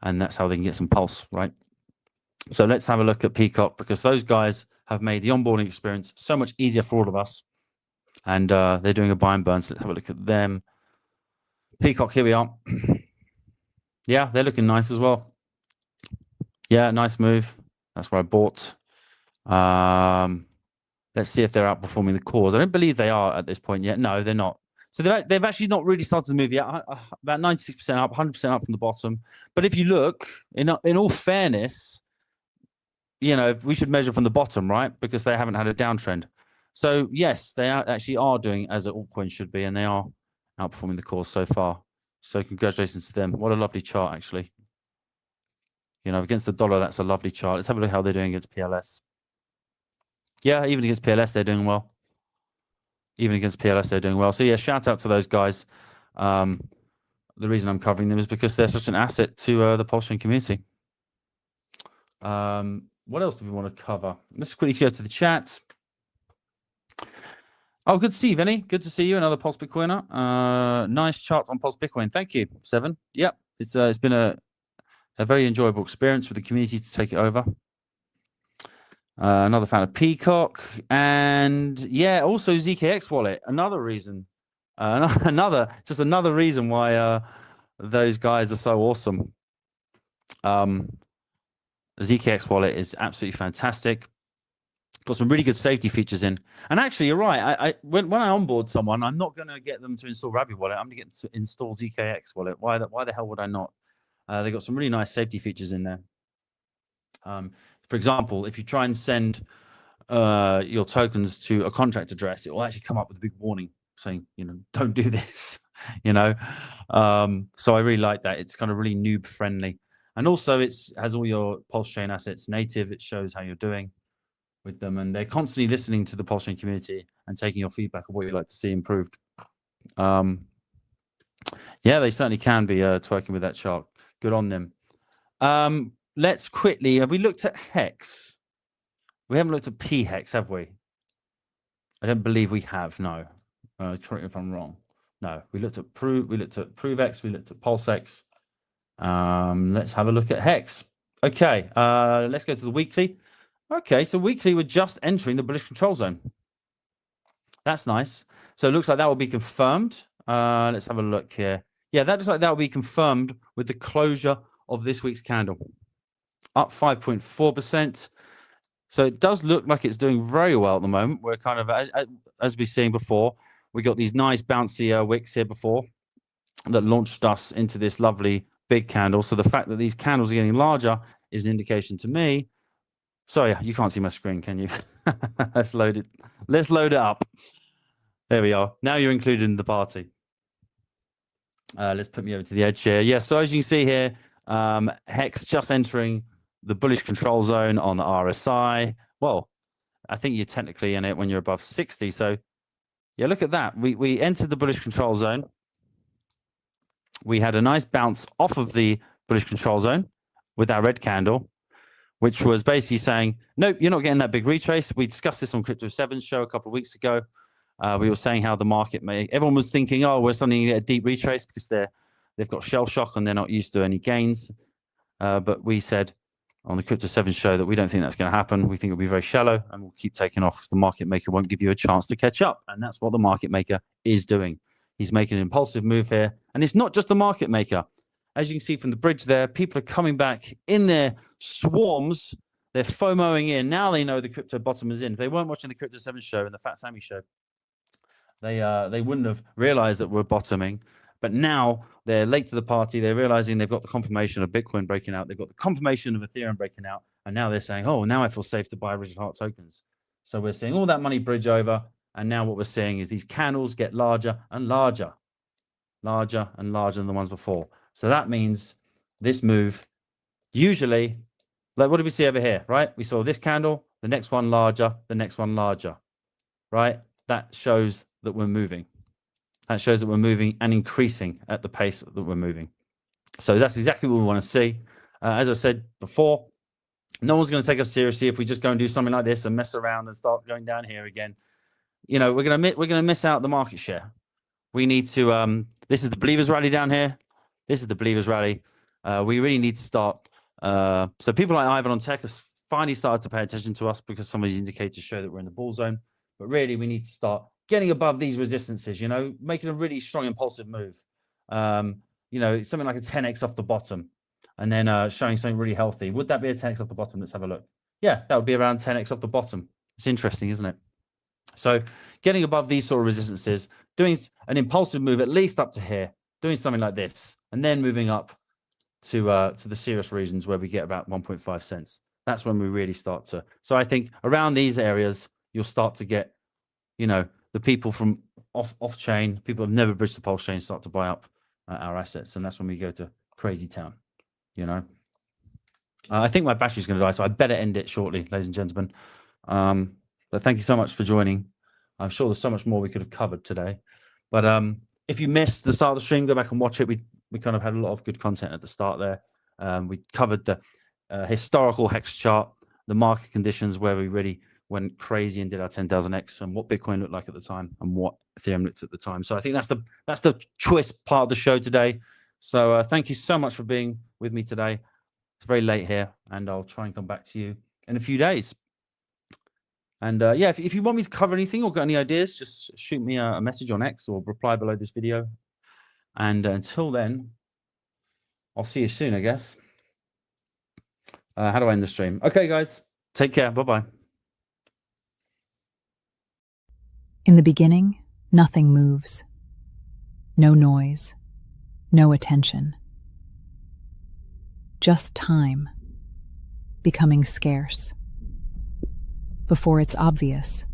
and that's how they can get some Pulse, right? So let's have a look at Peacock, because those guys have made the onboarding experience so much easier for all of us, and they're doing a buy and burn. So let's have a look at them. Peacock, here we are. Yeah, they're looking nice as well. Yeah, nice move. That's where I bought. Let's see if they're outperforming the cores. I don't believe they are at this point yet. No, they're not. So they've actually not really started to move yet. About 96% up, 100% up from the bottom. But if you look, in all fairness, you know, we should measure from the bottom, right? Because they haven't had a downtrend. So yes, they actually are doing as an altcoin should be, and they are outperforming the cores so far. So congratulations to them. What a lovely chart, actually. You know, against the dollar, that's a lovely chart. Let's have a look how they're doing against PLS. Yeah, even against PLS, they're doing well. Even against PLS, they're doing well. So yeah, shout out to those guys. The reason I'm covering them is because they're such an asset to the PulseChain community. What else do we want to cover? Let's quickly go to the chat. Oh, good to see you, Vinny. Good to see you, another Pulse Bitcoiner. Nice chart on Pulse Bitcoin. Thank you, Seven. Yep, it's been a very enjoyable experience with the community to take it over. Another fan of Peacock, and yeah, also ZKX wallet. Another reason, another reason why those guys are so awesome. The ZKX wallet is absolutely fantastic. Got some really good safety features in. And actually, you're right. When I onboard someone, I'm not going to get them to install Rabbit Wallet. I'm going to get them to install ZKX Wallet. Why the hell would I not? They've got some really nice safety features in there. For example, if you try and send your tokens to a contract address, it will actually come up with a big warning saying, you know, don't do this, you know. So I really like that. It's kind of really noob friendly. And also it has all your PulseChain assets native. It shows how you're doing with them, and they're constantly listening to the PulseChain community and taking your feedback of what you'd like to see improved. Yeah, they certainly can be twerking with that chart. Good on them. Let's quickly, have we looked at Hex? We haven't looked at P-Hex, have we? I don't believe we have, no. Correct me if I'm wrong. No, we looked at ProveX, we looked at PulseX. Let's have a look at Hex. Okay, let's go to the weekly. Okay, so weekly, we're just entering the bullish control zone. That's nice. So it looks like that will be confirmed. Let's have a look here. Yeah, that looks like that will be confirmed with the closure of this week's candle. Up 5.4%. So it does look like it's doing very well at the moment. We're kind of, as we've seen before, we got these nice bouncy wicks here before that launched us into this lovely big candle. So the fact that these candles are getting larger is an indication to me. Sorry, you can't see my screen, can you? Let's load it. Let's load it up. There we are. Now you're included in the party. Let's put me over to the edge here. Yeah, so as you can see here, Hex just entering the bullish control zone on the RSI. Well, I think you're technically in it when you're above 60. So yeah, look at that. We entered the bullish control zone. We had a nice bounce off of the bullish control zone with our red candle, which was basically saying, nope, you're not getting that big retrace. We discussed this on Crypto 7's show a couple of weeks ago. We were saying how the market everyone was thinking, oh, we're suddenly going to get a deep retrace because they've got shell shock and they're not used to any gains. But we said on the Crypto 7 show that we don't think that's going to happen. We think it'll be very shallow and we'll keep taking off because the market maker won't give you a chance to catch up. And that's what the market maker is doing. He's making an impulsive move here. And it's not just the market maker. As you can see from the bridge there, people are coming back in their swarms. They're FOMOing in. Now they know the crypto bottom is in. If they weren't watching the Crypto 7 show and the Fat Sammy show, they wouldn't have realized that we're bottoming. But now they're late to the party. They're realizing they've got the confirmation of Bitcoin breaking out. They've got the confirmation of Ethereum breaking out. And now they're saying, oh, now I feel safe to buy Richard Heart tokens. So we're seeing all that money bridge over. And now what we're seeing is these candles get larger and larger, larger and larger than the ones before. So that means this move, usually, like what did we see over here, right? We saw this candle, the next one larger, the next one larger, right? That shows that we're moving. That shows that we're moving and increasing at the pace that we're moving. So that's exactly what we want to see. As I said before, no one's going to take us seriously if we just go and do something like this and mess around and start going down here again. You know, we're going to miss out the market share. We need to. This is the believers rally down here. This is the believers rally. We really need to start. So people like Ivan on Tech has finally started to pay attention to us because some of these indicators show that we're in the bull zone. But really, we need to start getting above these resistances, you know, making a really strong impulsive move. something like a 10x off the bottom, and then showing something really healthy. Would that be a 10x off the bottom? Let's have a look. Yeah, that would be around 10x off the bottom. It's interesting, isn't it? So getting above these sort of resistances, doing an impulsive move at least up to here, doing something like this, and then moving up to the serious regions where we get about 1.5 cents. That's when we really start to. So I think around these areas, you'll start to get, the people from off chain, people who have never bridged the pulse chain, start to buy up our assets, and that's when we go to crazy town. I think my battery's going to die, so I better end it shortly, ladies and gentlemen. But thank you so much for joining. I'm sure there's so much more we could have covered today. But if you missed the start of the stream, go back and watch it. We kind of had a lot of good content at the start there. We covered the historical hex chart, the market conditions where we really went crazy and did our 10,000x, and what Bitcoin looked like at the time and what Ethereum looked at the time. So I think that's the choice part of the show today. So thank you so much for being with me today. It's very late here, and I'll try and come back to you in a few days. And if you want me to cover anything or got any ideas, just shoot me a message on X or reply below this video. And until then, I'll see you soon, I guess. How do I end the stream? Okay, guys, take care. Bye-bye. In the beginning, nothing moves. No noise, no attention. Just time, becoming scarce. Before it's obvious,